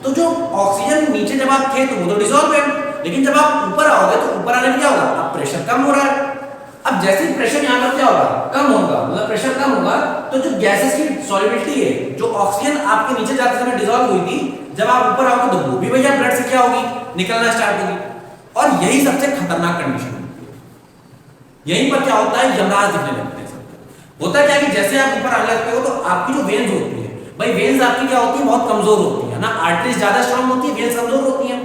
तो जो ऑक्सीजन नीचे जब आप थे तो वो तो डिसॉल्व है, लेकिन जब आप ऊपर आओगे तो ऊपर आने में क्या होगा, अब प्रेशर कम हो रहा है। अब जैसे ही प्रेशर यहाँ पर क्या होगा, कम होगा, मतलब प्रेशर कम होगा, तो जो गैसेस की सॉल्युबिलिटी है, जो ऑक्सीजन आपके नीचे जाते समय डिसॉल्व हुई थी, जब आप ऊपर आओगे तो वो भी भैया ब्लड से क्या होगी, निकलना स्टार्ट होगी। और यही सबसे खतरनाक कंडीशन होती है। यहीं पर क्या होता है, यमराज दिखने लगते हैं सब। होता क्या है कि जैसे आप ऊपर आने लगते हो तो आपकी जो वेन्स होती है, भाई वेन्स आपकी क्या होती है, बहुत कमजोर होती है ना, आर्टरीज ज्यादा स्ट्रांग होती है, वेन्स कमजोर होती है।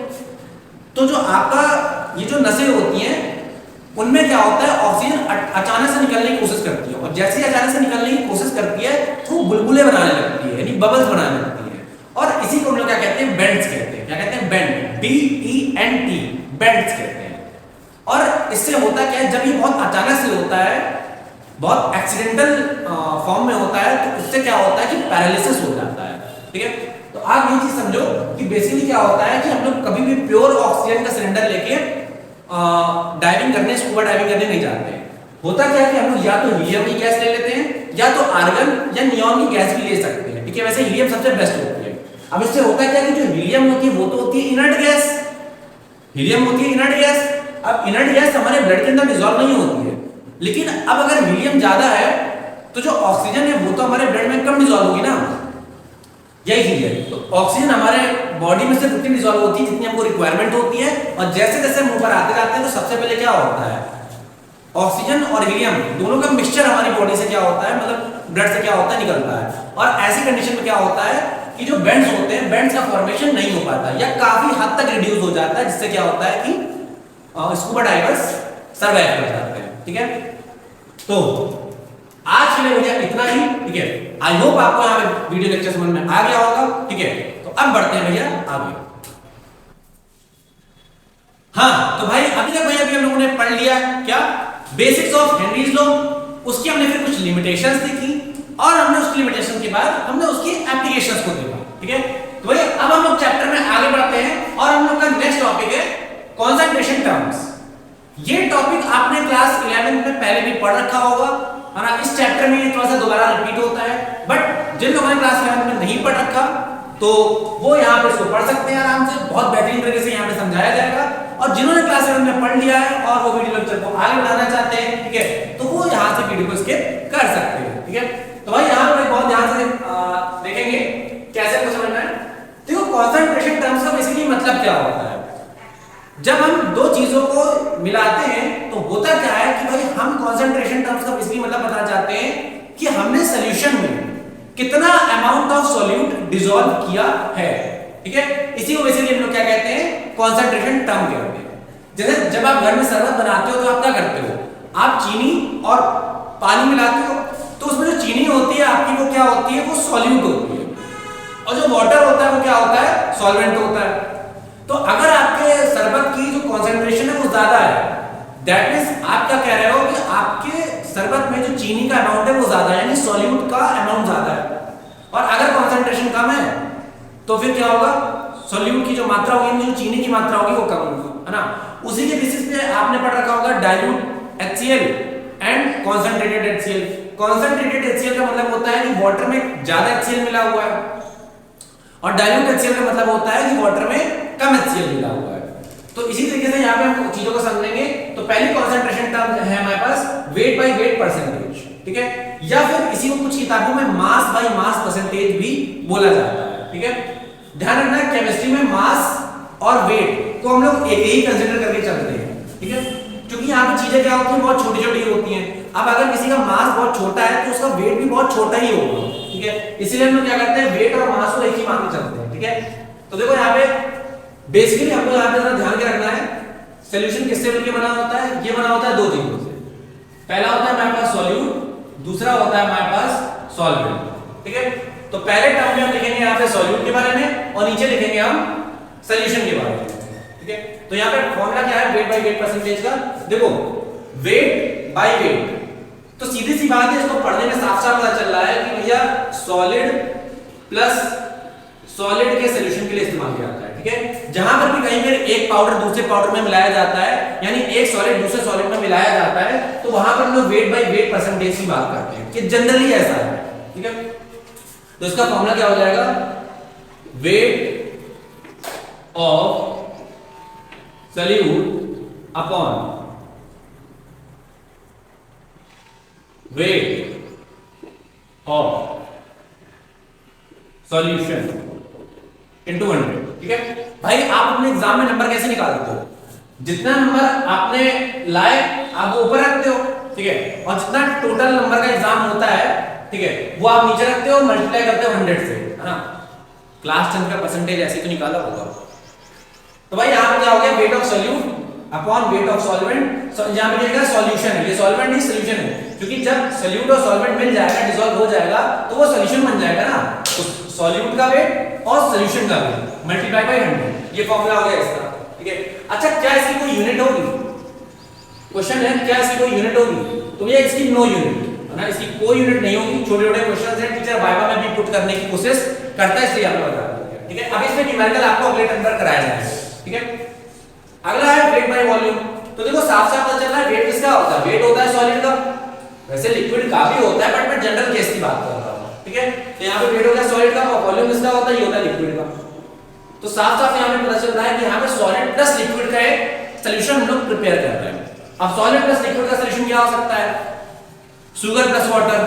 तो जो आपका ये जो नसें होती हैं उनमें क्या होता है, ऑक्सीजन अचानक से निकलने की कोशिश करती है, और जैसे ही अचानक से निकलने की कोशिश करती है तो वो बुलबुले बनाने लगती है, यानी बबल्स बनाने लगती है। और इसी को हम लोग क्या कहते हैं, बेंड्स कहते हैं। क्या कहते हैं, बेंड, BENT, बेंड्स कहते हैं। और इससे होता क्या है, जब ये बहुत अचानक से होता है, बहुत एक्सीडेंटल फॉर्म में होता है, तो उससे क्या होता है कि पैरालिसिस हो जाता है, ठीक है। तो आप ये चीज समझो कि बेसिकली क्या होता है कि हम लोग कभी भी प्योर ऑक्सीजन का सिलेंडर लेके डाइविंग करने, स्कूबा डाइविंग करने नहीं जाते। होता क्या है कि हम लोग या तो हीलियम की गैस ले लेते हैं, या तो आर्गन या नियॉन की गैस भी ले सकते हैं, ठीक है। वैसे हीलियम सबसे बेस्ट होती है। अब इससे होता क्या है कि जो हीलियम होती है वो तो होती है इनर्ट गैस, हीलियम होती है इनर्ट गैस। अब इनर्ट गैस हमारे ब्लड के अंदर डिसॉल्व नहीं होती है, लेकिन अब अगर हीलियम ज्यादा है तो जो ऑक्सीजन है वो तो हमारे ब्लड में कम डिसॉल्व होगी ना, यही चीज है। तो ऑक्सीजन हमारे बॉडी में सिर्फ उतनी डिसॉल्व होती है जितनी हमको रिक्वायरमेंट होती है, और जैसे जैसे हम ऊपर आते जाते हैं तो सबसे पहले क्या होता है, ऑक्सीजन और हीलियम दोनों का मिक्सचर हमारी बॉडी से क्या होता है, मतलब ब्लड से क्या होता है, निकलता है। और ऐसी कंडीशन में क्या होता है कि जो बेंड्स होते हैं, बेंड्स का फॉर्मेशन नहीं हो पाता या काफी हद तक रिड्यूस हो जाता है, जिससे क्या होता है कि स्कूबा डाइवर्स सर्वाइव कर जाते हैं, ठीक है। तो आज के लिए भैया इतना ही, ठीक है। आई होप आपको यहाँ पे वीडियो लेक्चर समझ में आ गया होगा, ठीक है। तो अब बढ़ते हैं भैया आगे। हाँ तो भाई अभी तक भैया हम लोगों ने पढ़ लिया क्या, बेसिक्स ऑफ हेनरीज लॉ। उसकी हमने फिर कुछ लिमिटेशंस देखी, और हमने उसकी लिमिटेशन के बाद हमने उसकी एप्लीकेशंस को देखा, ठीक है। तो भाई अब हम लोग चैप्टर में आगे बढ़ते हैं, और हम लोग का नेक्स्ट टॉपिक है कंसंट्रेशन टर्म्स। ये टॉपिक आपने क्लास 11 में पहले भी पढ़ रखा होगा, है ना। इस चैप्टर में ये थोड़ा सा दोबारा रिपीट होता है, बट जिन लोगों ने क्लास 11 में नहीं पढ़ रखा तो वो यहाँ पे इसको पढ़ सकते हैं आराम से, बहुत बेहतरीन तरीके से यहाँ पे समझाया जाएगा। और जिन्होंने क्लास 11 में पढ़ लिया है और वो वीडियो लेक्चर को आगे बढ़ाना चाहते हैं, ठीक है, तो वो यहाँ से वीडियो को स्किप कर सकते हैं, ठीक है। तो भाई यहाँ पर बहुत ध्यान से देखेंगे कैसे आपको समझना है। देखो कंसंट्रेशन टर्म्स का बेसिकली मतलब क्या होता है, जब हम दो चीजों को मिलाते हैं तो होता क्या है कि भाई हम कंसंट्रेशन टर्म्स का बेसिकली मतलब बताना चाहते हैं कि हमने सॉल्यूशन में कितना अमाउंट ऑफ सॉल्यूट डिसॉल्व किया है, ठीक है। इसी को बेसिकली हम लोग क्या कहते हैं, कंसंट्रेशन टर्म कहते हैं। जैसे जब आप घर में शरबत बनाते हो तो आप क्या करते हो, आप चीनी और पानी मिलाते हो, तो उसमें जो चीनी होती है आपकी वो क्या होती है, वो सॉल्यूट होती है, और जो वाटर होता है वो क्या होता है, सॉल्वेंट होता है। तो अगर आपके शरबत की जो कंसंट्रेशन है वो ज्यादा है, दैट मींस आप क्या कह रहे हो कि आपके शरबत में जो चीनी का अमाउंट है वो ज्यादा है, यानी सॉल्यूट का अमाउंट ज्यादा है। और अगर कंसंट्रेशन कम है तो फिर क्या होगा, सॉल्यूट की जो मात्रा होगी, जो चीनी की मात्रा होगी वो कम होगी, है ना। उसी के बेसिस पे आपने पढ़ रखा होगा dilute HCl and concentrated HCl। Concentrated HCl का मतलब होता है कि वाटर में ज्यादा HCl मिला हुआ है, और डाइल्यूट HCl का मतलब होता है कि वाटर में कम HCl मिला हुआ है। तो इसी तरीके से यहाँ पे हम चीजों को समझेंगे। तो पहली कंसंट्रेशन टर्म है हमारे पास वेट बाय वेट परसेंटेज, ठीक है, या फिर इसी को कुछ किताबों में मास बाय मास परसेंटेज भी बोला जाता है, ठीक है। ध्यान रखना केमिस्ट्री में मास और वेट को हम लोग एक ही कंसीडर करके चलते हैं, ठीक है, क्योंकि यहाँ पे चीजें क्या होती हैं, बहुत छोटी छोटी होती हैं। अब अगर किसी का मास बहुत छोटा है तो उसका वेट भी बहुत छोटा ही होगा, ठीक है। इसीलिए हम लोग क्या करते हैं, वेट और मास को एक ही मान के चलते हैं, ठीक है। तो देखो यहाँ पे बेसिकली हमको यहाँ पे ध्यान के रखना है, सॉल्यूशन किससे मिलकर बना होता है, ये बना होता है दो चीजों से। पहला होता है हमारे पास सॉल्यूट, दूसरा होता है हमारे पास सॉल्वेंट, ठीक है। तो पहले टर्म में हम लिखेंगे यहाँ पे सॉल्यूट के बारे में और नीचे लिखेंगे हम सॉल्यूशन के बारे में, ठीक है। तो यहाँ पे फॉर्मूला क्या है, वेट बाय वेट परसेंटेज का। देखो वेट बाय वेट, तो सीधी सी बात है, इसको पढ़ने में साफ साफ पता चल रहा है कि भैया सॉलिड प्लस सॉलिड के सॉल्यूशन के लिए इस्तेमाल किया जाता है, ठीक है। जहां पर भी कहीं पर एक पाउडर दूसरे पाउडर में मिलाया जाता है, यानी एक सॉलिड दूसरे सॉलिड में मिलाया जाता है, तो वहां पर हम लोग वेट बाय वेट परसेंटेज की बात करते हैं कि जनरली ऐसा है, ठीक है। तो इसका फॉर्मूला क्या हो जाएगा, weight of solute upon weight of solution into 100, ठीक है। भाई आप अपने एग्जाम में नंबर कैसे निकाल देते हो, जितना नंबर आपने लाए आप वो ऊपर रखते हो, ठीक है, और जितना टोटल नंबर का एग्जाम होता है, ठीक है, वो आप नीचे रखते हो, मल्टीप्लाई करते हो 100 से, है ना। क्लास 10 का परसेंटेज ऐसे तो निकाला होगा। तो भाई यहां पे क्या हो गया, weight of solute upon weight of solvent. यहां पे लिखा सॉल्यूशन है, ये सॉल्वेंट नहीं सॉल्यूशन है, क्योंकि जब सॉल्यूट और सॉल्वेंट मिल जाएगा, डिसॉल्व हो जाएगा, तो वो सॉल्यूशन बन जाएगा ना। तो सॉल्यूट का वेट और सॉल्यूशन का वेट मल्टीप्लाई बाय 100, ये फॉर्मूला हो गया इसका, ठीक है। अच्छा क्या इसकी कोई यूनिट होगी, क्वेश्चन है क्या इसकी कोई यूनिट होगी, तो ये इसकी नो यूनिट है ना, इसकी कोई यूनिट नहीं होगी। छोटे छोटे क्वेश्चंस हैं, टीचर वाइवा में भी पुट करने की कोशिश करता है, इसलिए आपको बता दिया, ठीक है। अब इसमें न्यूमेरिकल आपको अगले टर्म पर कराया जाएगा, ठीक है। अगला है वेट बाय वॉल्यूम। तो देखो साफ साफ पता चल रहा है वेट किसका होता है, वेट होता है सॉलिड का, वैसे लिक्विड का भी होता है बट मैं जनरल केस की बात कर रहा हूं, ठीक है। तो यहां पे वेट हो गया सॉलिड का और वॉल्यूम किसका होता है, ये होता है लिक्विड का। तो साफ साफ यहां पे पता चल रहा है कि यहां पे सॉलिड प्लस लिक्विड का एक सॉल्यूशन हम लोग प्रिपेयर कर रहे हैं। अब सॉलिड प्लस लिक्विड का सॉल्यूशन क्या हो सकता है, sugar plus water,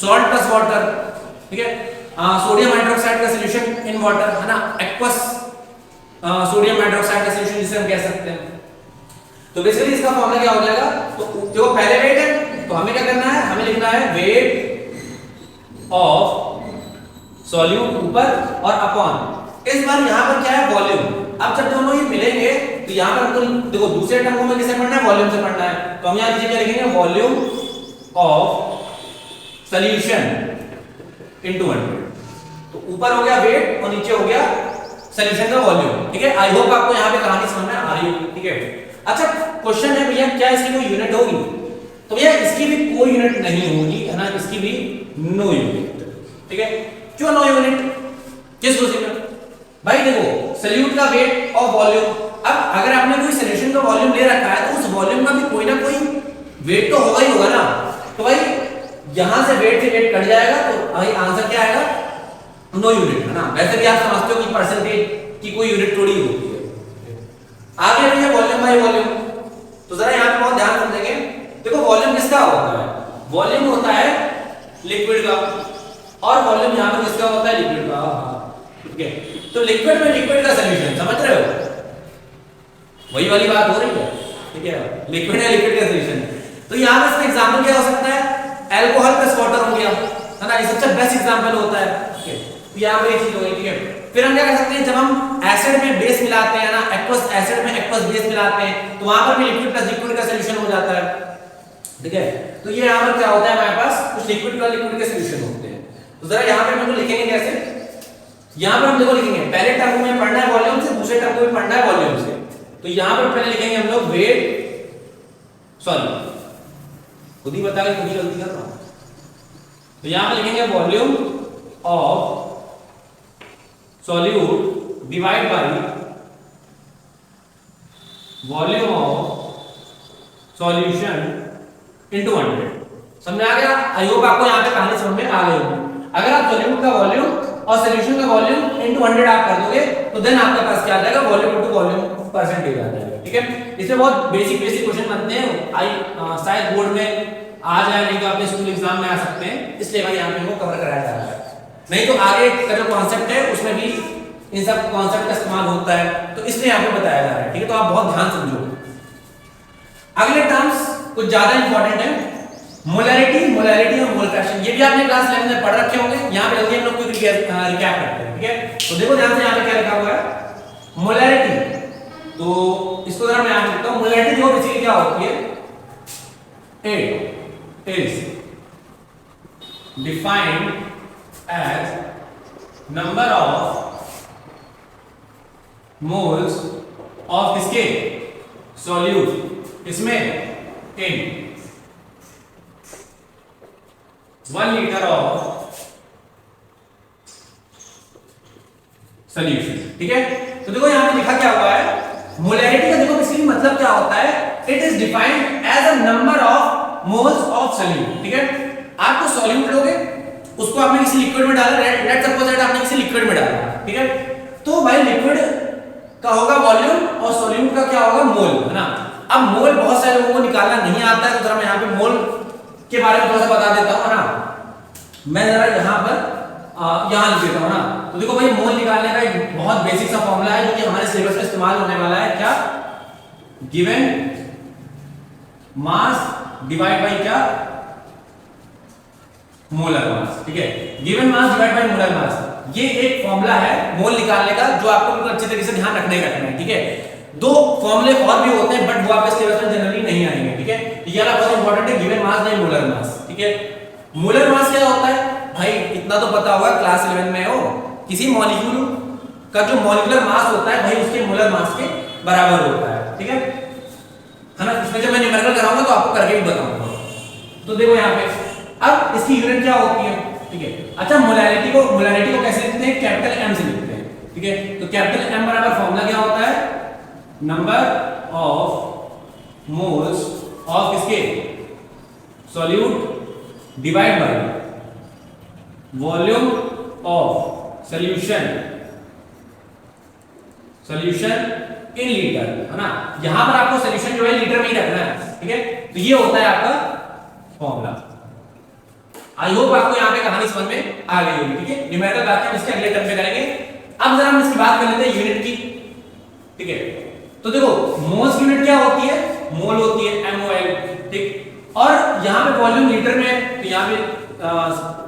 salt plus water, ठीक है। सोडियम हाइड्रोक्साइड का सॉल्यूशन इन वाटर, है ना, एक्वस सोडियम हाइड्रोक्साइड का सॉल्यूशन जिसे हम कह सकते हैं। तो बेसिकली इसका फॉर्मूला क्या हो जाएगा, तो जो पहले वेट है तो हमें क्या करना है, हमें लिखना है वेट ऑफ सॉल्यूट ऊपर और अपॉन, इस बार यहां पर क्या है वॉल्यूम। अब जब दोनों ये मिलेंगे तो यहां पर हमको देखो दूसरे टर्म को हमें किसे पढ़ना है, वॉल्यूम से पढ़ना है। तो हम यहां नीचे क्या लिखेंगे, वॉल्यूम ऑफ सॉल्यूशन इनटू 100। तो ऊपर हो गया वेट और नीचे हो गया सॉल्यूशन का वॉल्यूम, ठीक है। आई होप आपको यहां पे कहानी समझ में आ रही होगी, ठीक है। अच्छा क्वेश्चन है भैया क्या इसकी कोई यूनिट होगी, तो भैया इसकी भी कोई यूनिट नहीं होगी, है ना, इसकी भी नो यूनिट, ठीक है। क्यों नो यूनिट, किस वजह से, भाई देखो सॉल्यूट का वेट और वॉल्यूम, अब अगर आपने कोई सॉल्यूशन का वॉल्यूम ले रखा है तो उस वॉल्यूम का भी कोई ना कोई वेट तो होगा ही होगा ना। तो भाई यहां से वेट से वेट कट जाएगा, तो भाई आंसर क्या आएगा, नो यूनिट, है ना। वैसे भी आप समझते हो कि परसेंटेज की कोई यूनिट थोड़ी होती है। आगे भैया वॉल्यूम बाय वॉल्यूम, तो जरा यहां पे बहुत ध्यान रखेंगे। देखो वॉल्यूम किसका होता है, वॉल्यूम होता है लिक्विड का, और वॉल्यूम यहां पर किसका होता है, लिक्विड का, ठीक है। तो लिक्विड में लिक्विड का सॉल्यूशन, समझ रहे हो, वही वाली बात हो रही है, ठीक है। लिक्विड है लिक्विड का सॉल्यूशन, तो यहां पर इसका एग्जांपल क्या हो सकता है, अल्कोहल प्लस वाटर हो गया, है ना, ये सबसे बेस्ट एग्जांपल होता है, ठीक है। यहां पे ये चीज हो गई, ठीक है। फिर हम क्या कर सकते हैं, जब हम एसिड में बेस मिलाते हैं ना, एक्वस एसिड में एक्वस बेस मिलाते हैं, तो वहां पर भी लिक्विड प्लस लिक्विड का सॉल्यूशन हो जाता है, ठीक है। तो ये यहां पर क्या होता है, हमारे पास कुछ लिक्विड प्लस लिक्विड के सॉल्यूशन होते हैं। तो जरा यहां पे हम लोग लिखेंगे कैसे, यहां पर हम देखो लिखेंगे, पहले टर्म में पढ़ना है वॉल्यूम से, दूसरे टर्म में पढ़ना है वॉल्यूम से। तो यहां पर पहले लिखेंगे हम लोग वेट, सॉरी खुद ही बता के खुद ही गलती कर रहा हूं। तो यहां पर लिखेंगे volume of solute divide by volume of solution into 100। समझ आ गया, आई होप आपको यहां पे कहानी समझ में आ गई होगी। अगर आप सॉल्यूट का वॉल्यूम और सॉल्यूशन का वॉल्यूम इनटू 100 आप कर दोगे तो देन आपके पास क्या आ जाएगा, वॉल्यूम इनटू वॉल्यूम परसेंटेज आ जाएगा, ठीक है। इसमें बहुत बेसिक बेसिक क्वेश्चन बनते हैं, शायद बोर्ड में आ जाए, नहीं तो आपके स्कूल एग्जाम में आ सकते हैं, इसलिए भाई यहां पे इनको कवर कराया जा रहा है। नहीं तो आगे का जो कॉन्सेप्ट है उसमें भी इन सब कॉन्सेप्ट का इस्तेमाल होता है, तो इसलिए यहां पे बताया जा रहा है, ठीक है। तो आप बहुत ध्यान समझो। अगले टर्म्स कुछ ज्यादा इंपॉर्टेंट है, मोलैरिटी, मोलैरिटी और मोल फ्रैक्शन ये भी आपने क्लास 11 में पढ़ रखे होंगे। यहाँ पे जल्दी हम लोग को रिकैप करते हैं, ठीक है। तो देखो ध्यान से यहाँ पे क्या लिखा हुआ है, मोलैरिटी। तो इसको जरा मैं यहाँ लिखता हूँ। मोलैरिटी जो बेसिकली क्या होती है, it is defined as number of moles of किसके, सॉल्यूट, इसमें इन 1 लीटर ऑफ सॉल्यूशन, ठीक है। तो देखो यहां पे लिखा क्या हुआ है, मोलैरिटी का देखो बेसिकली मतलब क्या होता है, it is defined as a number of moles of solute, ठीक है। आप तो सॉल्यूट लोगे, उसको आपने किसी लिक्विड में डाला, लेट्स सपोज दैट आपने किसी लिक्विड में डाला, ठीक है। तो भाई लिक्विड का होगा वॉल्यूम और सॉल्यूट का क्या होगा, मोल, है ना। अब मोल बहुत सारे लोगों को निकालना नहीं आता है, तो जरा मैं यहाँ पे मोल के बारे में थोड़ा सा बता देता हूँ, है ना। मैं जरा यहाँ पर यहाँ लिख देता हूँ ना। तो देखो भाई मोल निकालने का एक बहुत बेसिक सा फॉर्मूला है जो कि हमारे सिलेबस में इस्तेमाल होने वाला है, क्या, गिवन मास डिवाइड बाय क्या, मोलर मास, ठीक है। Given mass divide by molar mass, ये एक फॉर्मूला है मोल निकालने का जो आपको बिल्कुल अच्छे तरीके से ध्यान रखना है, ठीक है। दो फॉर्मूले और भी होते हैं बट वो आपके सिलेबस में जनरली नहीं आएंगे, ठीक है। ये वाला बहुत इंपॉर्टेंट है, given mass by molar mass, ठीक है। मोलर मास क्या होता है भाई, इतना तो पता होगा, क्लास 11 में हो, किसी मॉलिक्यूल का जो मॉलिक्यूलर मास होता है भाई उसके मोलर मास के बराबर होता है, ठीक है ना। इसमें जब मैं न्यूमेरिकल कराऊंगा तो आपको करके भी बताऊंगा। तो देखो यहाँ पे अब इसकी यूनिट क्या होती है, ठीक है। अच्छा मोलैरिटी को कैसे लिखते हैं, कैपिटल एम से लिखते हैं, ठीक है। तो कैपिटल एम बराबर फॉर्मूला क्या होता है, नंबर ऑफ मोल्स ऑफ किसके, solute divide by volume of solution in litre, है ना। यहां पर आपको सॉल्यूशन जो है लीटर में ही रखना है, ठीक है। तो ये होता है आपका फॉर्मूला। आई होप आपको यहाँ पे कहानी समझ में आ गई होगी, ठीक है। न्यूमेरिकल बात हम इसके अगले टर्म में करेंगे। अब जरा हम इसकी बात कर लेते हैं यूनिट की, ठीक है। तो देखो मोल्स की यूनिट क्या होती है, मोल होती है MOL, ठीक। और यहाँ पे वॉल्यूम लीटर में है, तो यहाँ पे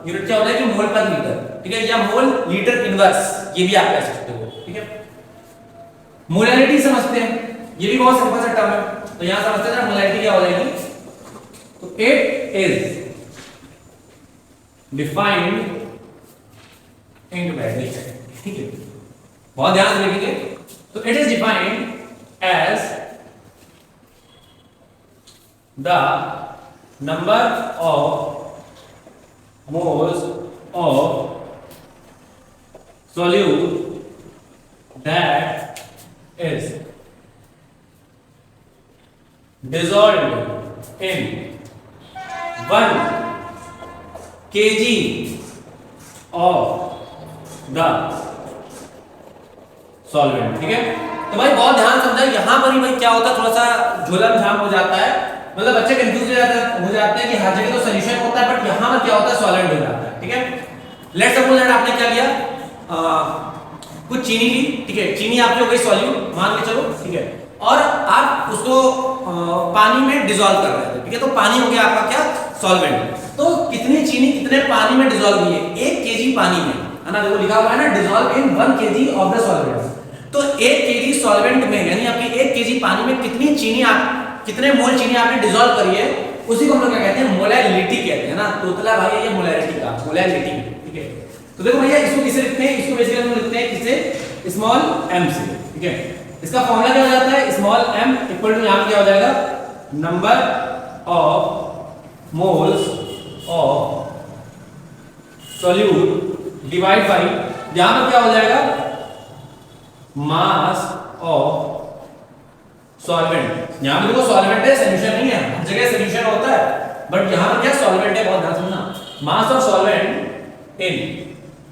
यूनिट क्या होता है कि मोल पर लीटर, ठीक है, या मोल लीटर इनवर्स, ये भी आप कह सकते हो, ठीक है। मोलैरिटी समझते हैं, ये भी बहुत सिंपल सा टर्म है। तो यहां समझते हैं मोलैरिटी क्या हो जाएगी, तो it is defined in bracket, ठीक है। बहुत ध्यान से लिखेंगे। तो it is defined as the number of moles of solute that is dissolved in 1 kg of the solvent, ठीक है। तो भाई बहुत ध्यान समझा, यहां पर ही भाई क्या होता है, थोड़ा सा झोलम झाम हो जाता है, मतलब बच्चे कंफ्यूज हो जाते हैं कि हर जगह तो सॉल्यूशन होता है बट यहां पर क्या होता है, सॉल्वेंट हो जाता है, ठीक है। लेट्स सपोज दैट आपने क्या लिया, कुछ चीनी ली, ठीक है। चीनी आपकी हो गई सॉल्यूट मान के चलो, ठीक है। और आप उसको पानी में डिसॉल्व कर रहे थे, ठीक है। तो पानी हो गया आपका क्या, सॉल्वेंट। तो कितनी चीनी कितने पानी में डिसॉल्व हुई है, 1 kg पानी में, है ना। देखो लिखा हुआ है ना, dissolve in 1 kg of the solvent. तो 1 kg सॉल्वेंट में यानी आपकी 1 kg पानी में कितनी चीनी आप, कितने मोल चीनी आपने डिसॉल्व करी है, उसी को हम लोग क्या कहते हैं, मोलैरिटी कहते हैं ना। तोतला भाई ये मोलैरिटी का, मोलैरिटी, ठीक है। तो देखो भैया इसको किसे लिखते हैं, इसको बेसिकली हम लिखते हैं किसे, स्मॉल m से, ठीक है। इसका फॉर्मूला क्या हो जाता है, स्मॉल m इक्वल टू यहां क्या हो जाएगा, number of moles of solute divide by, यहां पर क्या हो जाएगा, मास ऑफ सॉल्वेंट। यहां पे देखो सॉल्वेंट है, सॉल्यूशन नहीं है, हर जगह सॉल्यूशन होता है बट यहां पर क्या सॉल्वेंट है, बहुत ध्यान समझना। Mass of solvent in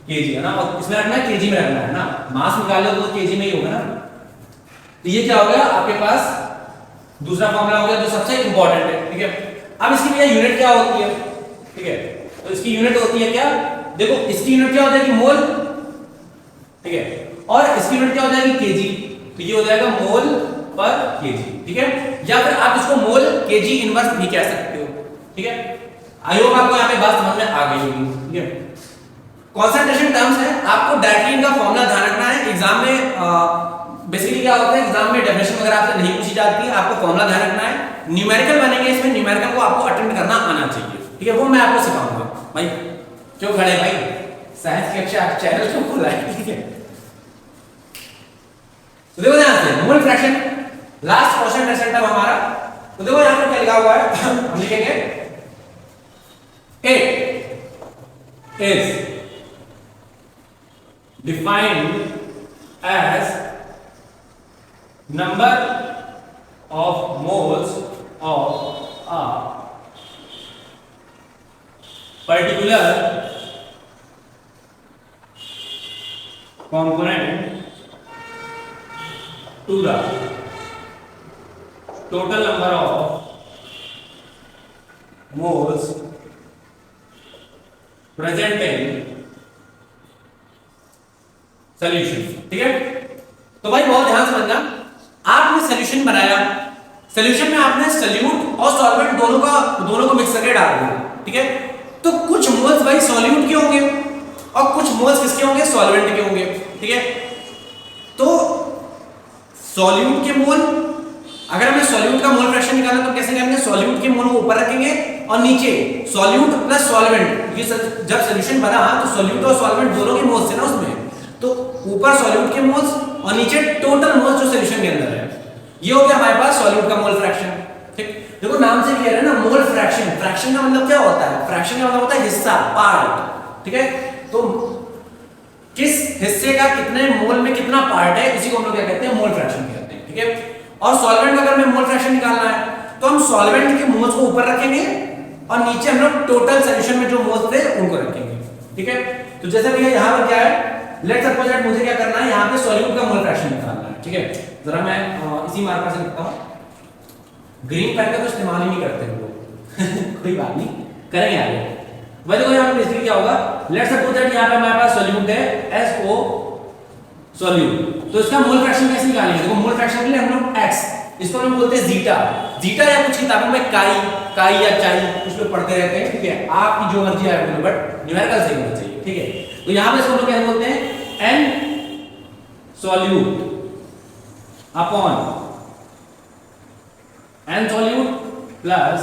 KG, है ना। और इसमें रखना है केजी में रखना है ना, मास निकालो तो केजी में ही होगा ना। तो ये क्या हो गया आपके पास दूसरा फॉर्मूला हो गया जो सबसे इंपॉर्टेंट है, ठीक है। अब इसकी भैया यूनिट क्या होती है, ठीक है। तो इसकी यूनिट होती है क्या, देखो इसकी यूनिट क्या हो जाएगी, मोल, ठीक है। और इसकी यूनिट क्या हो जाएगी, केजी। तो ये हो जाएगा मोल पर केजी, ठीक है। या फिर आप इसको मोल केजी इनवर्स भी कह सकते हो, ठीक है। आई होप आपको यहाँ पे बात समझ में आ गई होगी, ठीक है। कॉन्सेंट्रेशन टर्म्स है, आपको डायरेक्टली इनका फॉर्मूला ध्यान रखना है। एग्जाम में बेसिकली क्या होता है, एग्जाम में डेफिनेशन वगैरह आपसे नहीं पूछी जाती है, आपको फॉर्मूला ध्यान रखना है। न्यूमेरिकल बनेंगे, इसमें न्यूमेरिकल को आपको अटेंड करना आना चाहिए, ठीक है, वो मैं आपको सिखाऊंगा। भाई क्यों खड़े भाई, साइंस की कक्षा चैनल क्यों खोला है, ठीक है। तो देखो ध्यान से, मोल फ्रैक्शन लास्ट क्वेश्चन रेसेंट अब हमारा। तो देखो यहां पर क्या लिखा हुआ है, हम लिखेंगे 8 is defined as number of moles of a particular component to the total number of moles present in solution, ठीक है। तो भाई बहुत ध्यान से समझना, आपने सॉल्यूशन बनाया, सॉल्यूशन में आपने सॉल्यूट और सॉल्वेंट दोनों को मिक्स करके डाल दिया, ठीक है। तो कुछ मोल्स भाई सॉल्यूट के होंगे और कुछ मोल्स किसके होंगे, सॉल्वेंट के होंगे, ठीक है। तो सॉल्यूट के मोल, अगर हमें सॉल्यूट का मोल फ्रैक्शन निकालना तो कैसे करेंगे, सॉल्यूट के मोल को ऊपर रखेंगे और नीचे सॉल्यूट प्लस सॉल्वेंट, ये जब सॉल्यूशन बना तो सॉल्यूट और सॉल्वेंट दोनों के मोल्स थे ना उसमें, तो ऊपर सॉल्यूट के मोल्स और नीचे टोटल मोल्स जो सॉल्यूशन के अंदर है, ये हो गया हमारे पास सॉल्यूट का मोल फ्रैक्शन, ठीक। देखो नाम से क्लियर है ना, मोल फ्रैक्शन, फ्रैक्शन का मतलब क्या होता है, फ्रैक्शन का मतलब होता है हिस्सा, पार्ट, ठीक है। तो किस हिस्से का कितने मोल में कितना पार्ट है, इसी को हम लोग क्या कहते हैं, मोल फ्रैक्शन कहते हैं, ठीक है। और सॉल्वेंट का अगर हमें मोल फ्रैक्शन निकालना है तो हम सॉल्वेंट के मोल्स को ऊपर रखेंगे और नीचे हम लोग टोटल सॉल्यूशन में जो मोल्स थे उनको रखेंगे, ठीक है। तो जैसे भैया यहाँ पर क्या है, लेट्स सपोज दैट मुझे क्या करना है, यहाँ पे सॉल्यूट का मोल फ्रैक्शन निकालना है, ठीक है। जरा मैं इसी मार्कर से लिखता हूँ, ग्रीन पेन का तो इस्तेमाल ही नहीं करते हम लोग कोई बात नहीं, करेंगे आगे। वही देखो यहाँ पे बेसिकली क्या होगा, लेट्स सपोज दैट यहाँ पे हमारे पास सॉल्यूट है SO सॉल्यूट, तो इसका मोल फ्रैक्शन कैसे निकालेंगे, देखो मोल फ्रैक्शन के लिए हम लोग x, इसको हम बोलते हैं जीटा, जीटा या कुछ किताबों में काई या चाई कुछ लोग पढ़ते रहते हैं, ठीक है। आपकी जो मर्जी है बोलो, बट न्यूमेरिकल सही होना चाहिए, ठीक है। तो यहाँ पे इसको हम लोग कैसे बोलते हैं, n solute upon n solute plus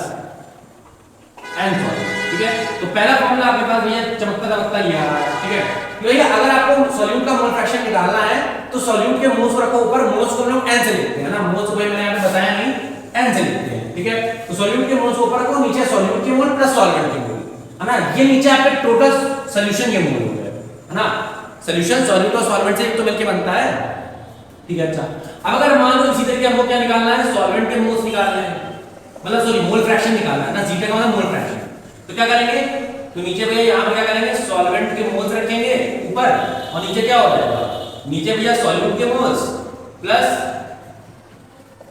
n solute, ठीक है। तो पहला फॉर्मूला आपके पास भैया चमकता ये आ रहा है, ठीक है। भैया अगर आपको सॉल्यूट का मोल फ्रैक्शन निकालना है तो सॉल्यूट के मोल्स को रखो ऊपर, मोल्स को हम लोग n से लिखते हैं ना, मोल्स को मैंने यहाँ पे बताया नहीं, n से लिखते हैं, ठीक है। तो सॉल्यूट के मोल्स को ऊपर रखो, नीचे सॉल्यूट के मोल प्लस सॉल्वेंट के मोल, है ना, ये नीचे आपके टोटल सॉल्यूशन के मोल हो गए, है ना। सॉल्यूशन सॉल्यूट और सॉल्वेंट से तो मिलके बनता है, ठीक है। अच्छा, अब अगर मान लो इसी तरीके हमको क्या निकालना है, सॉल्वेंट के मोल्स निकालना है, मतलब सॉरी मोल फ्रैक्शन निकालना है ना, जीटा का मतलब मोल फ्रैक्शन। तो क्या करेंगे, तो नीचे भैया यहाँ पे क्या करेंगे, सॉल्वेंट के मोल्स रखेंगे ऊपर और नीचे क्या हो जाएगा, नीचे भैया सॉल्यूट के मोल्स प्लस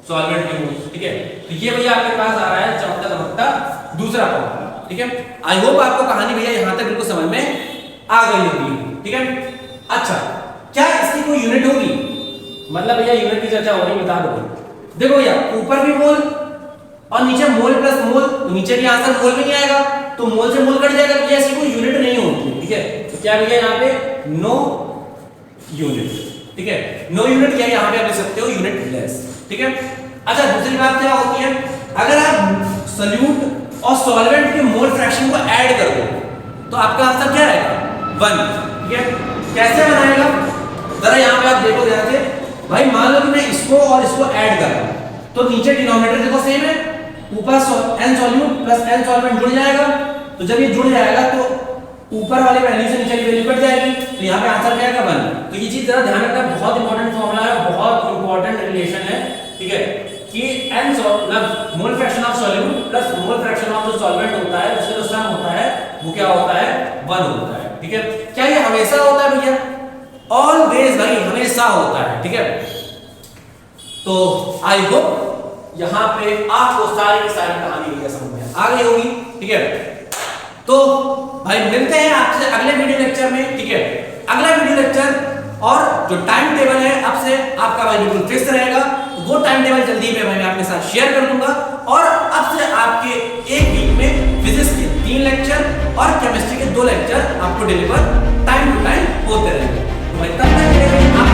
सॉल्वेंट के मोल्स, ठीक है। तो ये भैया आपके पास आ रहा है चमकता दूसरा फॉर्मूला, ठीक है। आई होप आपको कहानी भैया यहाँ तक बिल्कुल समझ में आ गई होगी, ठीक है। अच्छा, क्या इसकी कोई यूनिट होगी, मतलब भैया यूनिट की चर्चा हो रही, बता दो। देखो भैया ऊपर भी मोल और नीचे मोल प्लस मोल, तो नीचे भी आंसर मोल में नहीं आएगा, तो मोल से मोल कट जाएगा, तो ऐसी कोई यूनिट नहीं होती, ठीक है। तो क्या भैया यहाँ पे नो यूनिट, ठीक है, नो यूनिट, या यहाँ पे आप लिख सकते हो यूनिट लेस, ठीक है। अच्छा, दूसरी बात क्या होती है, अगर आप सॉल्यूट और सॉल्वेंट के मोल फ्रैक्शन को ऐड कर दो तो आपका आंसर क्या आएगा, 1, ठीक है। कैसे बनाएगा, जरा यहाँ पे आप देखो ध्यान से भाई, मान लो कि मैं इसको और इसको ऐड कर रहा हूं, तो नीचे डिनोमिनेटर देखो सेम है, ऊपर n solute plus n solvent जुड़ जाएगा, तो जब ये जुड़ जाएगा तो ऊपर वाली वैल्यू से नीचे की वैल्यू कट जाएगी, तो यहाँ पे आंसर क्या आएगा 1। तो ये चीज जरा ध्यान रखना, बहुत इंपॉर्टेंट फॉर्मूला है, बहुत इंपॉर्टेंट रिलेशन है, ठीक है, कि n मतलब mole fraction of solute plus mole fraction of जो सॉल्वेंट होता है उसका जो सम होता है वो क्या होता है, 1 होता है, ठीक है। क्या ये हमेशा होता है भैया, ऑलवेज भाई हमेशा होता है, ठीक है। तो आई होप यहाँ पे आपको सारी की सारी कहानी भैया समझ में आ गई होगी, ठीक है। तो भाई मिलते हैं आपसे अगले वीडियो लेक्चर में, ठीक है। अगला वीडियो लेक्चर और जो टाइम टेबल है अब से आपका भाई बिल्कुल फिक्स रहेगा, वो टाइम टेबल जल्दी मैं आपके साथ शेयर कर दूंगा, और अब से आपके एक वीक में फिजिक्स के 3 लेक्चर और केमिस्ट्री के 2 लेक्चर आपको डिलीवर टाइम टू टाइम होते रहेंगे। तो भाई तब तक के लिए